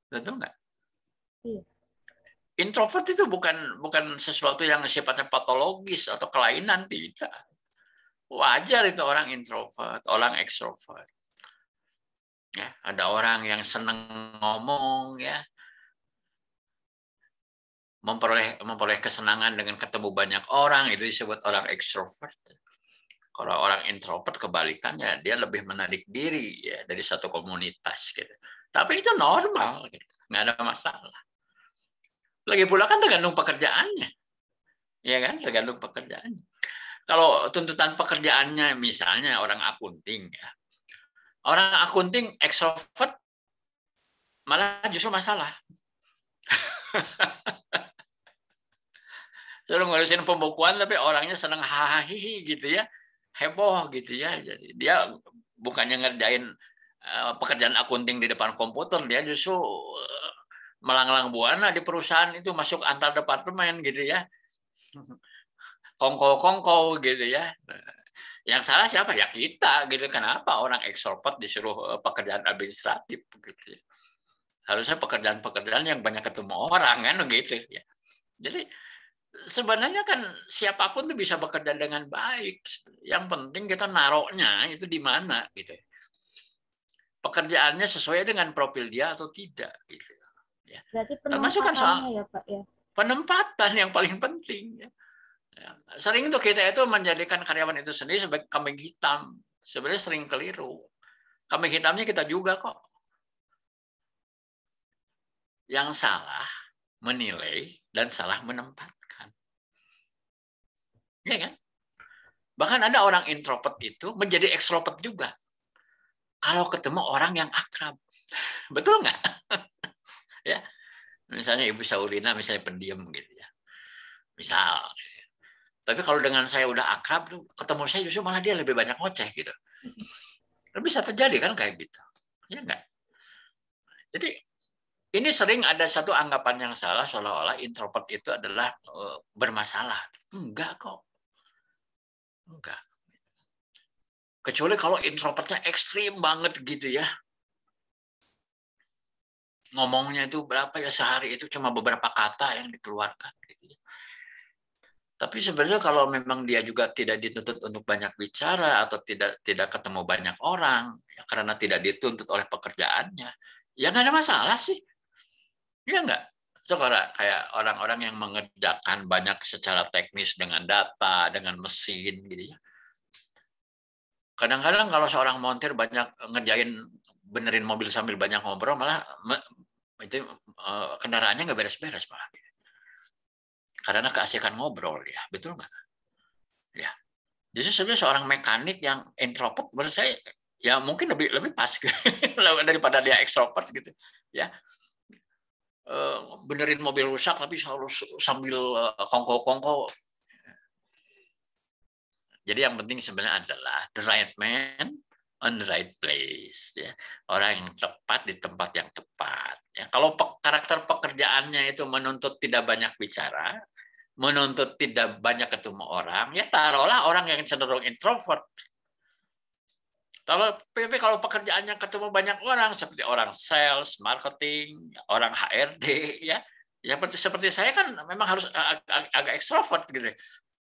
Betul nggak? Iya. Introvert itu bukan sesuatu yang sifatnya patologis atau kelainan, tidak. Wajar itu orang introvert, orang extrovert. Ya, ada orang yang senang ngomong, ya, memperoleh kesenangan dengan ketemu banyak orang, itu disebut orang extrovert. Kalau orang introvert kebalikannya, dia lebih menarik diri ya dari satu komunitas gitu. Tapi itu normal, gitu. Nggak ada masalah. Lagi pula kan tergantung pekerjaannya, ya kan? Tergantung pekerjaannya. Kalau tuntutan pekerjaannya misalnya orang akunting, ya, Orang akunting ekstrovert malah justru masalah. Suruh ngurusin pembukuan tapi orangnya senang hahaha gitu ya, heboh gitu ya. Jadi dia bukannya ngerjain pekerjaan akunting di depan komputer, dia justru melanglang buana di perusahaan itu, masuk antar departemen gitu ya, kongko gitu ya. Yang salah siapa? Ya kita gitu. Kenapa orang ekstrovert disuruh pekerjaan administratif gitu ya? Harusnya pekerjaan-pekerjaan yang banyak ketemu orang kan gitu ya. Jadi sebenarnya kan siapapun tuh bisa bekerja dengan baik. Yang penting kita naruhnya itu di mana gitu. Pekerjaannya sesuai dengan profil dia atau tidak gitu. Ya. Berarti Termasuk kan soal ya Pak ya. Penempatan yang paling penting. Ya. Sering tuh kita itu menjadikan karyawan itu sendiri sebagai kambing hitam. Sebenarnya sering keliru. Kambing hitamnya kita juga kok. Yang salah menilai dan salah menempatkan. Ya kan? Bahkan ada orang introvert itu menjadi ekstrovert juga. Kalau ketemu orang yang akrab. Betul nggak? Ya. Misalnya Ibu Saulina misalnya pendiam gitu ya. Misal. Tapi kalau dengan saya udah akrab, ketemu saya justru malah dia lebih banyak ngoceh gitu. Bisa terjadi kan kayak gitu. Ya enggak? Jadi ini sering ada satu anggapan yang salah, seolah-olah introvert itu adalah bermasalah. Enggak kok. Enggak. Kecuali kalau introvertnya ekstrim banget gitu ya. Ngomongnya itu berapa ya sehari itu cuma beberapa kata yang dikeluarkan. Gitu. Tapi sebenarnya kalau memang dia juga tidak dituntut untuk banyak bicara atau tidak ketemu banyak orang ya, karena tidak dituntut oleh pekerjaannya, ya nggak ada masalah sih, ya nggak. Sekarang kayak orang-orang yang mengerjakan banyak secara teknis dengan data, dengan mesin, gitu ya. Kadang-kadang kalau seorang montir banyak ngerjain benerin mobil sambil banyak ngobrol, malah itu kendaraannya nggak beres-beres malah. Karena keasikan ngobrol ya, betul nggak? Ya. Jadi sebenarnya seorang mekanik yang introvert menurut saya ya mungkin lebih pas daripada dia ekstrovert gitu ya. Benerin mobil rusak tapi selalu sambil kongko-kongko. Jadi yang penting sebenarnya adalah the right man on the right place ya. Orang yang tepat di tempat yang tepat. Ya, kalau karakter pekerjaannya itu menuntut tidak banyak bicara, menuntut tidak banyak ketemu orang, ya taruhlah orang yang cenderung introvert. Kalau pekerjaannya ketemu banyak orang, seperti orang sales, marketing, orang HRD, ya seperti saya kan memang harus agak ekstrovert gitu.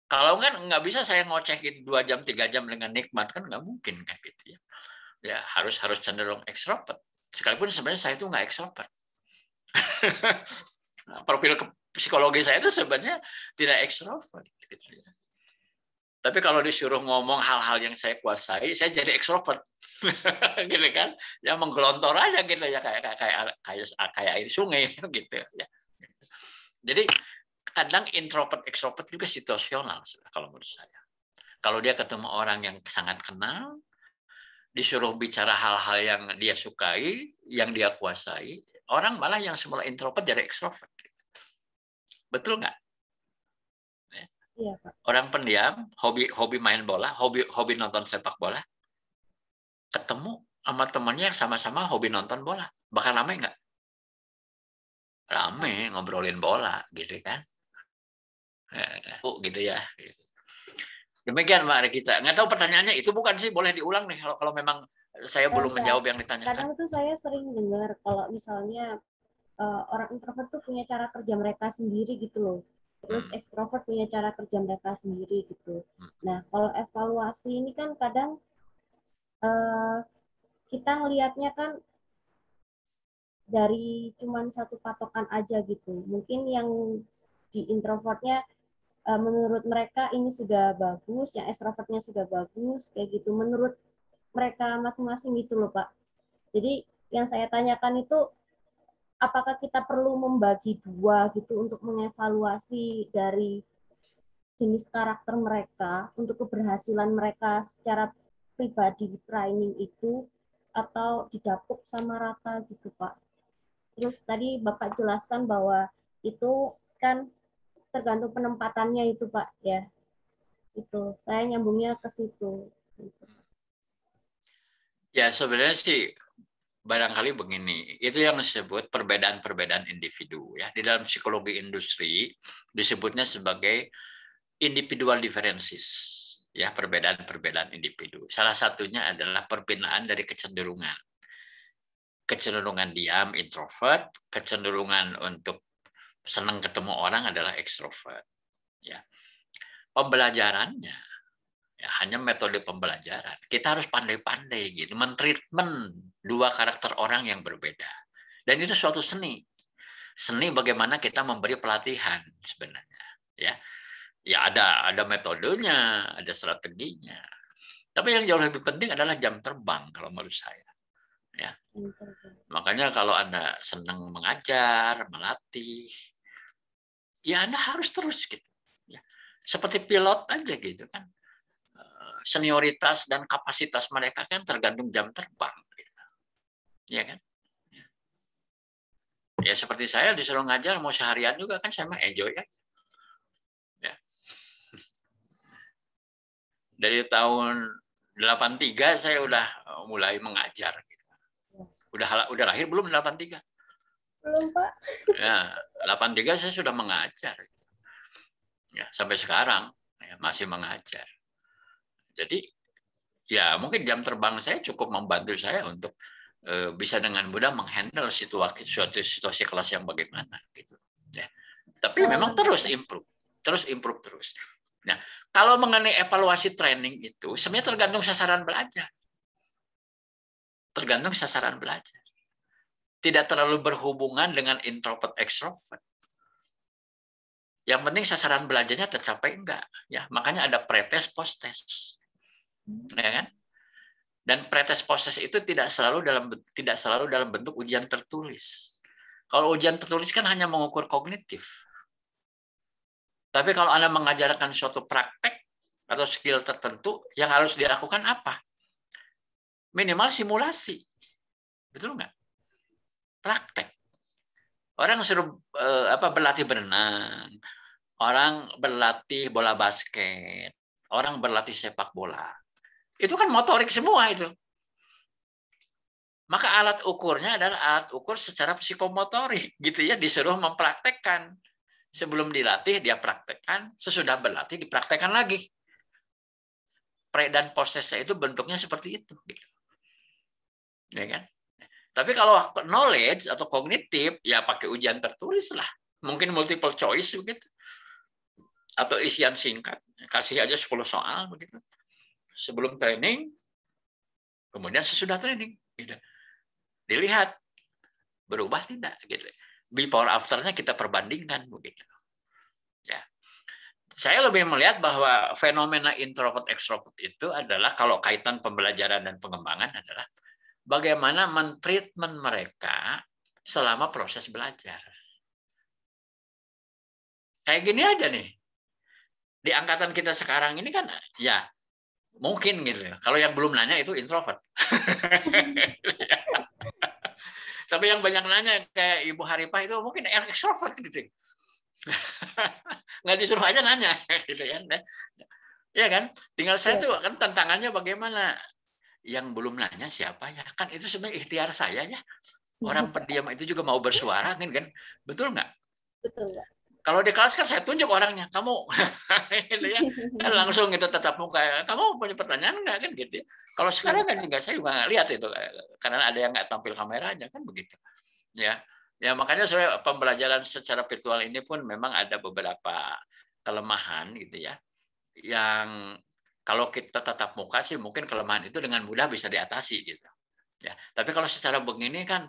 Kalau kan nggak bisa saya ngoceh gitu 2 jam 3 jam dengan nikmat kan nggak mungkin kan gitu ya. Ya harus cenderung ekstrovert. Sekalipun sebenarnya saya itu nggak ekstrovert. Profil psikologi saya itu sebenarnya tidak ekstrovert. Gitu ya. Tapi kalau disuruh ngomong hal-hal yang saya kuasai, saya jadi ekstrovert, gitu kan? Ya menggelontor aja gitu ya kayak air sungai gitu ya. Jadi kadang introvert ekstrovert juga situasional kalau menurut saya. Kalau dia ketemu orang yang sangat kenal, disuruh bicara hal-hal yang dia sukai, yang dia kuasai, orang malah yang semula introvert jadi ekstrovert. Betul nggak? Iya, Pak. Orang pendiam, hobi main bola, hobi nonton sepak bola, ketemu sama temannya yang sama-sama hobi nonton bola, bakal rame nggak? Rame, ngobrolin bola, gitu kan? Gitu ya. Demikian Mbak Regita. Nggak tahu pertanyaannya itu bukan sih, boleh diulang nih kalau memang saya belum menjawab yang ditanyakan. Kadang tuh saya sering dengar kalau misalnya orang introvert tuh punya cara kerja mereka sendiri gitu loh. Terus ekstrovert punya cara kerja mereka sendiri gitu. Nah, kalau evaluasi ini kan kadang kita ngelihatnya kan dari cuman satu patokan aja gitu. Mungkin yang di introvertnya menurut mereka ini sudah bagus, yang ekstrovertnya sudah bagus, kayak gitu. Menurut mereka masing-masing gitu loh, Pak. Jadi yang saya tanyakan itu apakah kita perlu membagi dua gitu untuk mengevaluasi dari jenis karakter mereka untuk keberhasilan mereka secara pribadi di training itu, atau didapuk sama rata gitu Pak. Terus tadi Bapak jelaskan bahwa itu kan tergantung penempatannya itu Pak ya. Itu saya nyambungnya ke situ. Ya sebenarnya sih barangkali begini, itu yang disebut perbedaan-perbedaan individu ya. Di dalam psikologi industri disebutnya sebagai individual differences. Ya, perbedaan-perbedaan individu. Salah satunya adalah perbedaan dari kecenderungan. Kecenderungan diam, introvert, kecenderungan untuk senang ketemu orang adalah extrovert. Ya. Pembelajarannya ya, hanya metode pembelajaran. Kita harus pandai-pandai gitu, mentreatment dua karakter orang yang berbeda. Dan itu suatu seni. Seni bagaimana kita memberi pelatihan sebenarnya. Ya, ya ada metodenya, ada strateginya. Tapi yang jauh lebih penting adalah jam terbang kalau menurut saya. Ya. Makanya kalau Anda senang mengajar, melatih, ya Anda harus terus gitu. Ya. Seperti pilot aja gitu kan. Senioritas dan kapasitas mereka kan tergantung jam terbang. Gitu. Ya kan? Ya seperti saya disuruh ngajar mau seharian juga kan saya mah enjoy ya. Ya. Dari tahun 83 saya udah mulai mengajar. Gitu. Udah lahir belum 83? Belum Pak. Ya 83 saya sudah mengajar. Gitu. Ya sampai sekarang ya, masih mengajar. Jadi ya mungkin jam terbang saya cukup membantu saya untuk bisa dengan mudah menghandle situasi kelas yang bagaimana gitu. Ya. Tapi memang terus improve terus. Nah, kalau mengenai evaluasi training itu sebenarnya tergantung sasaran belajar. Tergantung sasaran belajar. Tidak terlalu berhubungan dengan introvert extrovert. Yang penting sasaran belajarnya tercapai enggak, ya. Makanya ada pretest post-test. Ya kan? Dan pretest post-test itu tidak selalu dalam bentuk ujian tertulis. Kalau ujian tertulis kan hanya mengukur kognitif. Tapi kalau Anda mengajarkan suatu praktek atau skill tertentu, yang harus dilakukan apa? Minimal simulasi. Betul nggak? Praktek. Orang suruh berlatih berenang, orang berlatih bola basket, orang berlatih sepak bola. Itu kan motorik semua itu. Maka alat ukurnya adalah alat ukur secara psikomotorik, gitu ya, disuruh mempraktekkan. Sebelum dilatih dia praktekkan, sesudah berlatih dipraktekkan lagi. Pre dan postnya itu bentuknya seperti itu, gitu. Ya kan? Tapi kalau knowledge atau kognitif ya pakai ujian tertulis lah, mungkin multiple choice begitu, atau isian singkat, kasih aja 10 soal begitu. Sebelum training, kemudian sesudah training, gitu. Dilihat berubah tidak, gitu. Before afternya kita perbandingkan begitu. Ya. Saya lebih melihat bahwa fenomena introvert extrovert itu adalah kalau kaitan pembelajaran dan pengembangan adalah bagaimana mentreatment mereka selama proses belajar. Kayak gini aja nih. Di angkatan kita sekarang ini kan ya mungkin gitu. Kalau yang belum nanya itu introvert. Tapi yang banyak nanya kayak Ibu Haripah itu mungkin extrovert gitu. Nggak disuruh aja nanya gitu kan. Ya kan? Tinggal saya tuh kan tantangannya bagaimana. Yang belum nanya siapa ya? Kan itu sebenarnya ikhtiar saya ya. Orang pendiam itu juga mau bersuara kan? Betul nggak? Betul, Pak. Kalau di kelas kan saya tunjuk orangnya, kamu gitu ya. Kan langsung itu tatap muka, kamu punya pertanyaan nggak kan gitu ya. Kalau sekarang kan juga saya juga nggak lihat itu, karena ada yang nggak tampil kameranya kan begitu. Ya, ya makanya saya pembelajaran secara virtual ini pun memang ada beberapa kelemahan gitu ya. Yang kalau kita tatap muka sih mungkin kelemahan itu dengan mudah bisa diatasi gitu. Ya, tapi kalau secara begini kan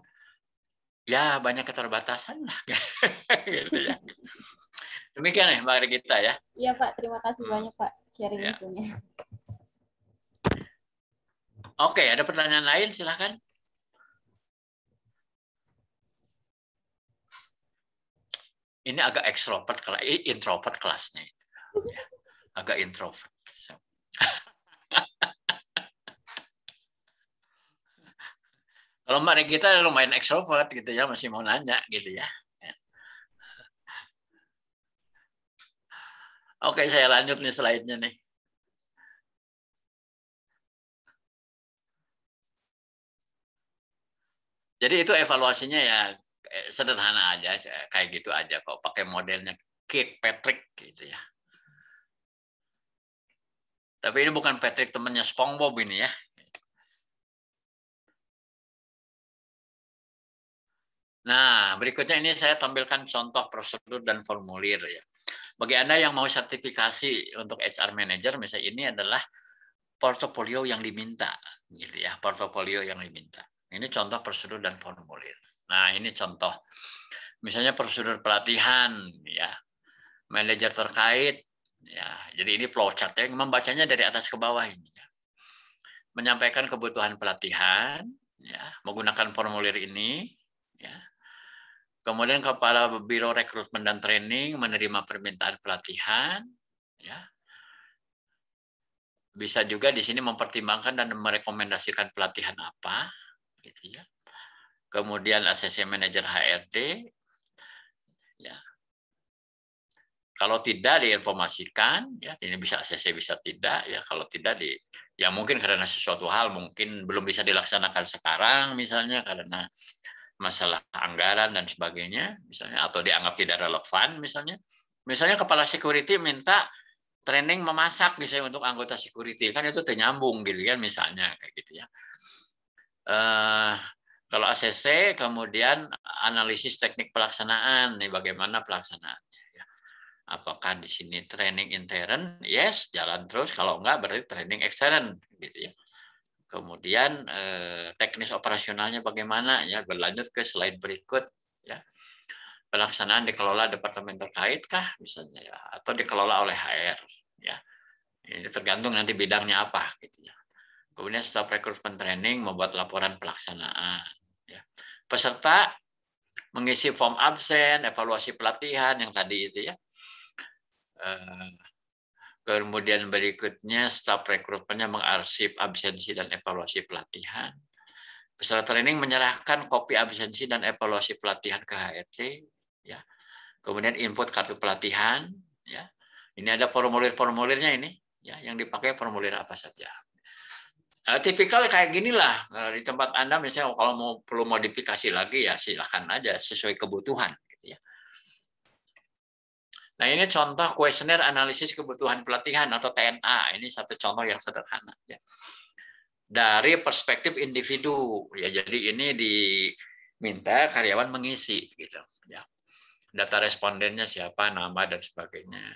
ya banyak keterbatasan lah gitu ya. Demikian ya Mbak Regita ya. Iya Pak, terima kasih banyak Pak sharing infonya. Oke, ada pertanyaan lain silakan. Ini agak ekstrovert, introvert kelasnya. Ya, agak introvert. Kalau Mbak Regita lumayan ekstrovert gitu ya, masih mau nanya gitu ya. Oke, saya lanjut nih slide-nya nih. Jadi itu evaluasinya ya sederhana aja, kayak gitu aja kok, pakai modelnya Kirkpatrick gitu ya. Tapi ini bukan Patrick temannya SpongeBob ini ya. Nah, berikutnya ini saya tampilkan contoh prosedur dan formulir ya. Bagi Anda yang mau sertifikasi untuk HR Manager, misalnya ini adalah portofolio yang diminta, gitu ya, portofolio yang diminta. Ini contoh prosedur dan formulir. Nah, ini contoh. Misalnya prosedur pelatihan, ya, manajer terkait, ya. Jadi ini flowchart yang membacanya dari atas ke bawah ini. Ya. Menyampaikan kebutuhan pelatihan, ya, menggunakan formulir ini, ya. Kemudian kepala Biro Rekrutmen dan Training menerima permintaan pelatihan, ya. Bisa juga di sini mempertimbangkan dan merekomendasikan pelatihan apa, gitu ya. Kemudian ACC Manager HRD, ya. Kalau tidak diinformasikan, ya ini bisa ACC bisa tidak, ya kalau tidak ya mungkin karena sesuatu hal mungkin belum bisa dilaksanakan sekarang, misalnya karena masalah anggaran dan sebagainya, misalnya atau dianggap tidak relevan, misalnya kepala security minta training memasak misalnya untuk anggota security, kan itu ternyambung gitu kan misalnya kayak gitu ya. Kalau ACC kemudian analisis teknik pelaksanaan nih, bagaimana pelaksanaannya ya. Apakah di sini training intern? Yes, jalan terus. Kalau enggak berarti training extern gitu ya. Kemudian teknis operasionalnya bagaimana ya, berlanjut ke slide berikut ya. Pelaksanaan dikelola departemen terkait kah misalnya ya, atau dikelola oleh HR ya. Ini tergantung nanti bidangnya apa gitu ya. Kemudian setelah rekrutmen training membuat laporan pelaksanaan ya. Peserta mengisi form absen, evaluasi pelatihan yang tadi itu ya. Kemudian berikutnya staf rekrutmennya mengarsip absensi dan evaluasi pelatihan. Peserta training menyerahkan kopi absensi dan evaluasi pelatihan ke HRD. Ya. Kemudian input kartu pelatihan. Ya. Ini ada formulir-formulirnya ini. Ya, yang dipakai formulir apa saja. Tipikal kayak ginilah di tempat Anda misalnya kalau perlu modifikasi lagi ya silakan aja sesuai kebutuhan. Gitu ya. Nah, ini contoh kuesioner analisis kebutuhan pelatihan atau TNA. Ini satu contoh yang sederhana. Ya. Dari perspektif individu. Ya, jadi ini diminta karyawan mengisi. Gitu. Ya. Data respondennya siapa, nama, dan sebagainya.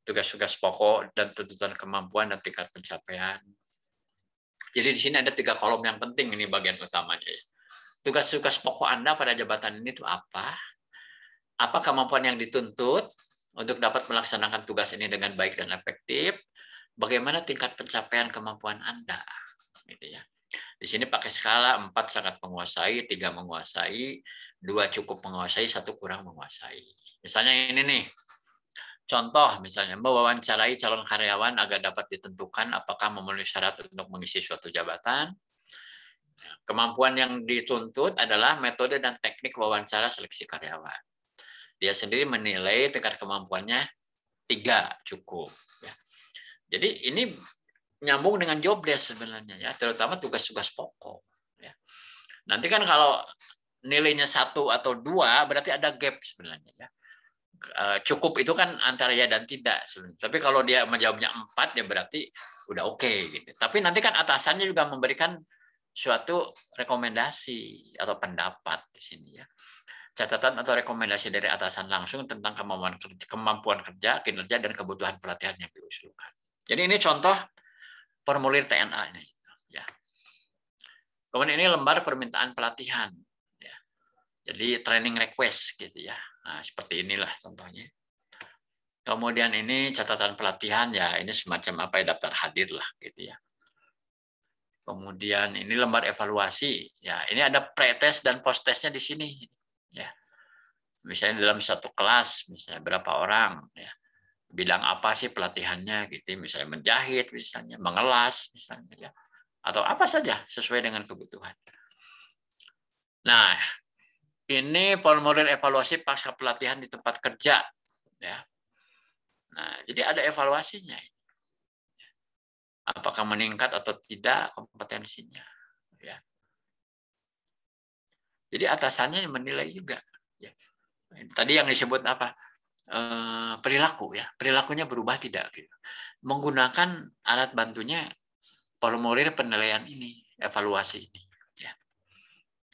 Tugas-tugas pokok dan tuntutan kemampuan dan tingkat pencapaian. Jadi di sini ada 3 kolom yang penting, ini bagian utamanya. Ya. Tugas-tugas pokok Anda pada jabatan ini itu apa? Apa kemampuan yang dituntut untuk dapat melaksanakan tugas ini dengan baik dan efektif? Bagaimana tingkat pencapaian kemampuan Anda? Gitu ya. Di sini pakai skala 4 sangat menguasai, 3 menguasai, 2 cukup menguasai, 1 kurang menguasai. Misalnya ini nih, contoh misalnya mewawancarai calon karyawan agar dapat ditentukan apakah memenuhi syarat untuk mengisi suatu jabatan. Kemampuan yang dituntut adalah metode dan teknik wawancara seleksi karyawan. Dia sendiri menilai tingkat kemampuannya 3 cukup. Ya. Jadi ini nyambung dengan job desk sebenarnya ya, terutama tugas-tugas pokok. Ya. Nanti kan kalau nilainya 1 atau 2 berarti ada gap sebenarnya ya. Cukup itu kan antara ya dan tidak sebenarnya. Tapi kalau dia menjawabnya 4 ya berarti udah oke gitu. Tapi nanti kan atasannya juga memberikan suatu rekomendasi atau pendapat di sini ya. Catatan atau rekomendasi dari atasan langsung tentang kemampuan kerja, kinerja, dan kebutuhan pelatihan yang diusulkan. Jadi ini contoh formulir TNA ini. Ya. Kemudian ini lembar permintaan pelatihan. Ya. Jadi training request gitu ya. Nah, seperti inilah contohnya. Kemudian ini catatan pelatihan ya, ini semacam apa ya, daftar hadir lah gitu ya. Kemudian ini lembar evaluasi. Ya, ini ada pre-test dan post-testnya di sini. Ya, misalnya dalam satu kelas, misalnya berapa orang, ya, bidang apa sih pelatihannya, gitu, misalnya menjahit, misalnya mengelas, misalnya, ya, atau apa saja sesuai dengan kebutuhan. Nah, ini formulir evaluasi pasca pelatihan di tempat kerja, ya. Nah, jadi ada evaluasinya. Apakah meningkat atau tidak kompetensinya, ya. Jadi atasannya menilai juga. Ya. Tadi yang disebut apa? Perilaku, ya. Perilakunya berubah tidak? Gitu. Menggunakan alat bantunya formulir penilaian ini, evaluasi ini. Ya.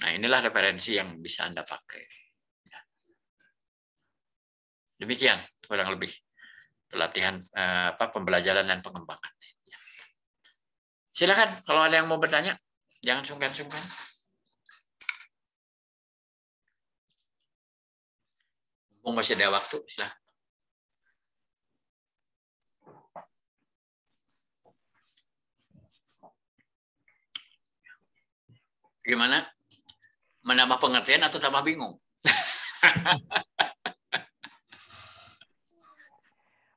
Nah, inilah referensi yang bisa Anda pakai. Ya. Demikian kurang lebih pelatihan pembelajaran dan pengembangan. Ya. Silakan kalau ada yang mau bertanya, jangan sungkan-sungkan. Masih ada waktu, silahkan. Gimana? Menambah pengertian atau tambah bingung?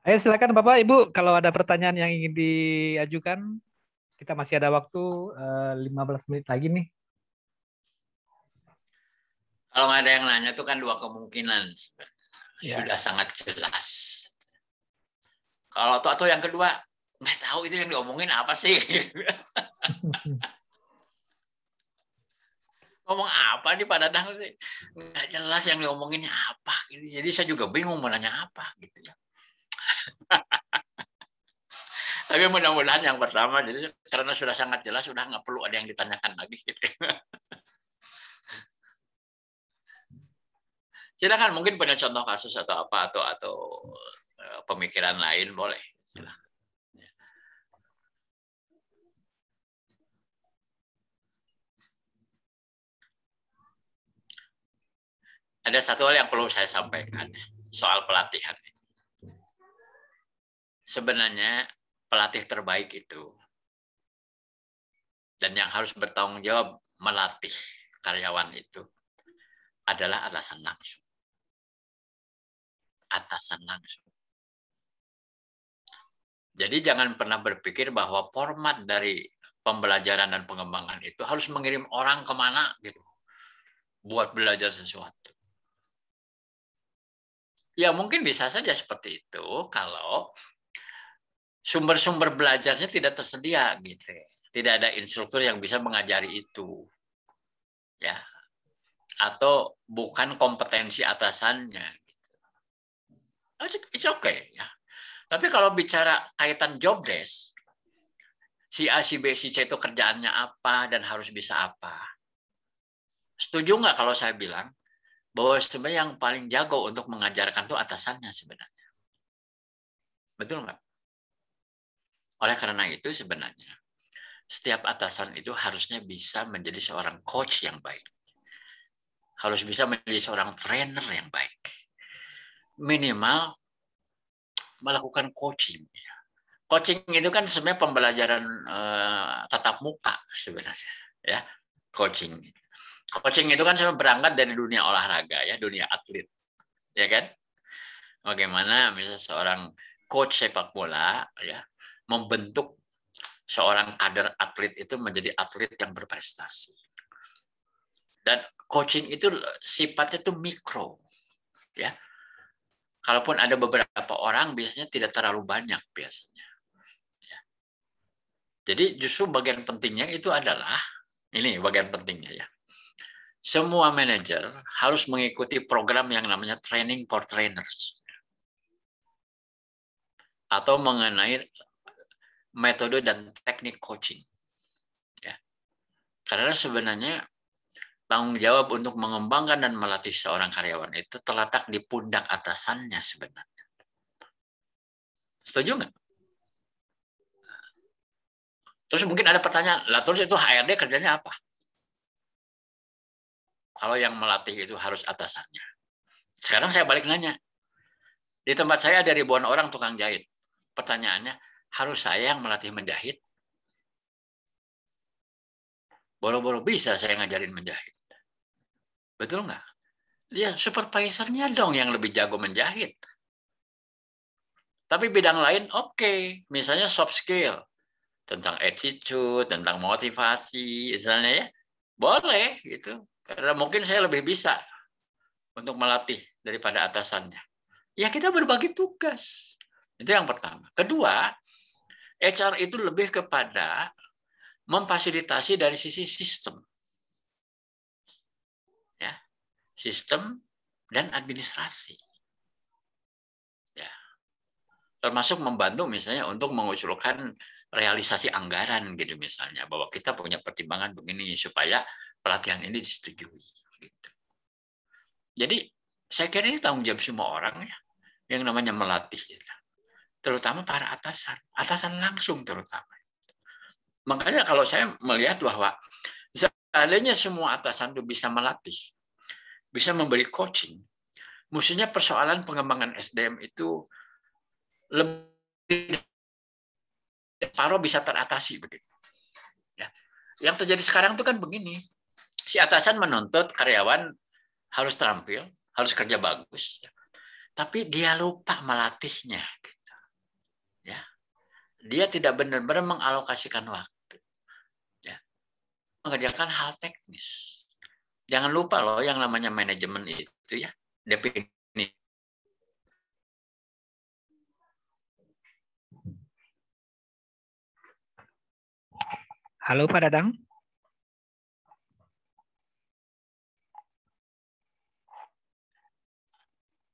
Ayo silakan Bapak, Ibu, kalau ada pertanyaan yang ingin diajukan, kita masih ada waktu 15 menit lagi nih. Kalau nggak ada yang nanya itu kan dua kemungkinan. Ya. Sudah sangat jelas. Kalau atau yang kedua, nggak tahu itu yang diomongin apa sih? Ngomong apa nih Pak Dadang? Nggak jelas yang diomonginnya apa. Jadi saya juga bingung mau nanya apa. Gitu ya. Tapi mudah-mudahan yang pertama, jadi karena sudah sangat jelas, sudah nggak perlu ada yang ditanyakan lagi. Gitu. Silakan, mungkin punya contoh kasus atau apa atau pemikiran lain boleh. Silakan. Ada satu hal yang perlu saya sampaikan soal pelatihan. Sebenarnya pelatih terbaik itu dan yang harus bertanggung jawab melatih karyawan itu adalah atasan langsung. Atasan langsung. Jadi jangan pernah berpikir bahwa format dari pembelajaran dan pengembangan itu harus mengirim orang kemana gitu buat belajar sesuatu. Ya mungkin bisa saja seperti itu kalau sumber-sumber belajarnya tidak tersedia gitu. Tidak ada instruktur yang bisa mengajari itu. Ya. Atau bukan kompetensi atasannya gitu. It's okay ya. Tapi kalau bicara kaitan job desk, si A, si B, si C itu kerjaannya apa dan harus bisa apa. Setuju nggak kalau saya bilang bahwa sebenarnya yang paling jago untuk mengajarkan itu atasannya sebenarnya. Betul nggak? Oleh karena itu sebenarnya setiap atasan itu harusnya bisa menjadi seorang coach yang baik. Harus bisa menjadi seorang trainer yang baik. Minimal melakukan coaching. Coaching itu kan sebenarnya pembelajaran tatap muka sebenarnya. Ya, coaching. Coaching itu kan sebenarnya berangkat dari dunia olahraga, ya, dunia atlet. Ya kan? Bagaimana misalnya seorang coach sepak bola ya membentuk seorang kader atlet itu menjadi atlet yang berprestasi. Dan coaching itu sifatnya itu mikro. Ya. Kalaupun ada beberapa orang biasanya tidak terlalu banyak biasanya. Ya. Jadi justru bagian pentingnya itu adalah ini bagian pentingnya ya. Semua manajer harus mengikuti program yang namanya training for trainers. Atau mengenai metode dan teknik coaching. Ya. Karena sebenarnya tanggung jawab untuk mengembangkan dan melatih seorang karyawan itu terletak di pundak atasannya sebenarnya. Setuju nggak? Terus mungkin ada pertanyaan, lah terus itu HRD kerjanya apa? Kalau yang melatih itu harus atasannya. Sekarang saya balik nanya. Di tempat saya ada ribuan orang tukang jahit. Pertanyaannya, harus saya yang melatih menjahit? Boro-boro bisa saya ngajarin menjahit. Betul nggak? Ya, supervisornya dong yang lebih jago menjahit. Tapi bidang lain, oke. Misalnya soft skill. Tentang attitude, tentang motivasi, misalnya ya. Boleh, gitu. Karena mungkin saya lebih bisa untuk melatih daripada atasannya. Ya kita berbagi tugas. Itu yang pertama. Kedua, HR itu lebih kepada memfasilitasi dari sisi sistem. Ya, sistem dan administrasi. Ya. Termasuk membantu misalnya untuk mengusulkan realisasi anggaran gitu misalnya, bahwa kita punya pertimbangan begini supaya pelatihan ini disetujui gitu. Jadi saya kira ini tanggung jawab semua orang ya, yang namanya melatih gitu. Terutama para atasan langsung terutama. Makanya kalau saya melihat bahwa seandainya semua atasan itu bisa melatih, bisa memberi coaching, mestinya persoalan pengembangan SDM itu lebih separuh bisa teratasi begitu. Ya. Yang terjadi sekarang itu kan begini, si atasan menuntut karyawan harus terampil, harus kerja bagus, tapi dia lupa melatihnya. Gitu. Ya, dia tidak benar-benar mengalokasikan waktu, ya, mengerjakan hal teknis. Jangan lupa loh, yang namanya manajemen itu ya, definisi. Halo Pak Dadang.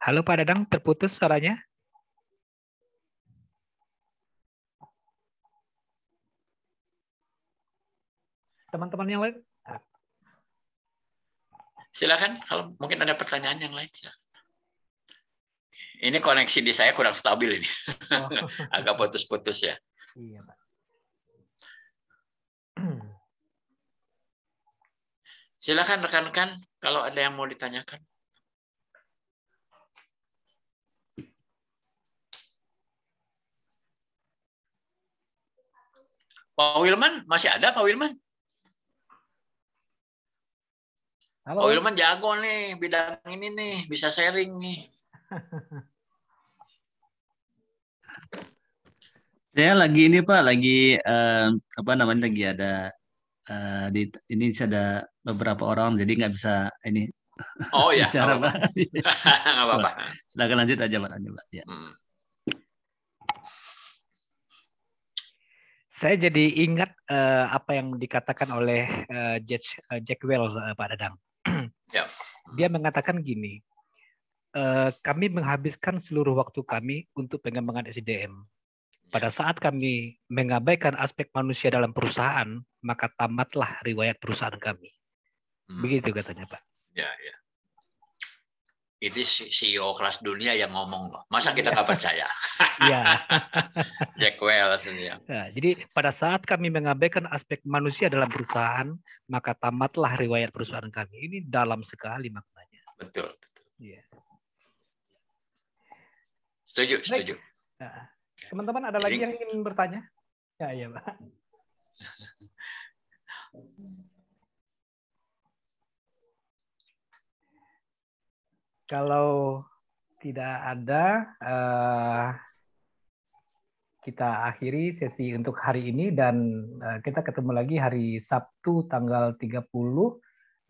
Halo Pak Dadang, terputus suaranya. Teman-teman yang lain? Silakan, kalau mungkin ada pertanyaan yang lain. Silakan. Ini koneksi di saya kurang stabil ini. Oh. Agak putus-putus ya. Iya, Pak. Silakan rekan-rekan kalau ada yang mau ditanyakan. Pak Wilman, masih ada Pak Wilman? Halo. Pak Wilman jago nih, bidang ini nih, bisa sharing nih. Saya lagi ini Pak, lagi apa namanya, lagi ada di ini ada beberapa orang, jadi nggak bisa ini. Oh ya, bicara Pak. Nggak apa-apa. Silakan lanjut aja Pak. Ya. Saya jadi ingat apa yang dikatakan oleh Jack Welch, Pak Dadang. Ya. Dia mengatakan gini, kami menghabiskan seluruh waktu kami untuk pengembangan SDM. Pada saat kami mengabaikan aspek manusia dalam perusahaan, maka tamatlah riwayat perusahaan kami. Begitu katanya Pak. Ya, ya. Itu CEO kelas dunia yang ngomong loh. Masa kita nggak percaya? Iya. Jack Welch. Ya. Nah, jadi pada saat kami mengabaikan aspek manusia dalam perusahaan, maka tamatlah riwayat perusahaan kami. Ini dalam sekali maknanya. Betul. Iya. Setuju, setuju. Nah, teman-teman ada lagi yang ingin bertanya? Ya, iya Pak. Kalau tidak ada, kita akhiri sesi untuk hari ini dan kita ketemu lagi hari Sabtu tanggal 30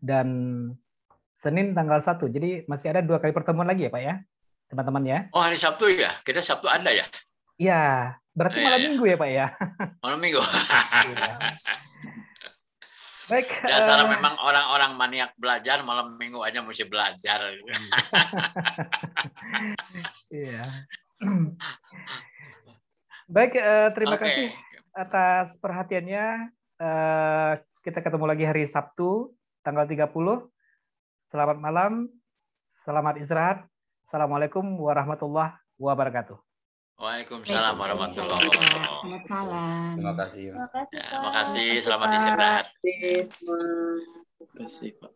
dan Senin tanggal 1. Jadi masih ada 2 kali pertemuan lagi ya Pak ya, teman-teman ya. Oh hari Sabtu ya? Kita Sabtu ada ya? Iya, berarti malam minggu ya Pak ya? Malam minggu. Baik. Dasar memang orang-orang maniak belajar, malam minggu aja mesti belajar. Iya. Baik, terima kasih atas perhatiannya. Kita ketemu lagi hari Sabtu, tanggal 30. Selamat malam, selamat istirahat. Assalamualaikum warahmatullahi wabarakatuh. Waalaikumsalam warahmatullahi wabarakatuh. Selamat malam. Terima kasih. Terima kasih, selamat istirahat. Terima kasih Pak.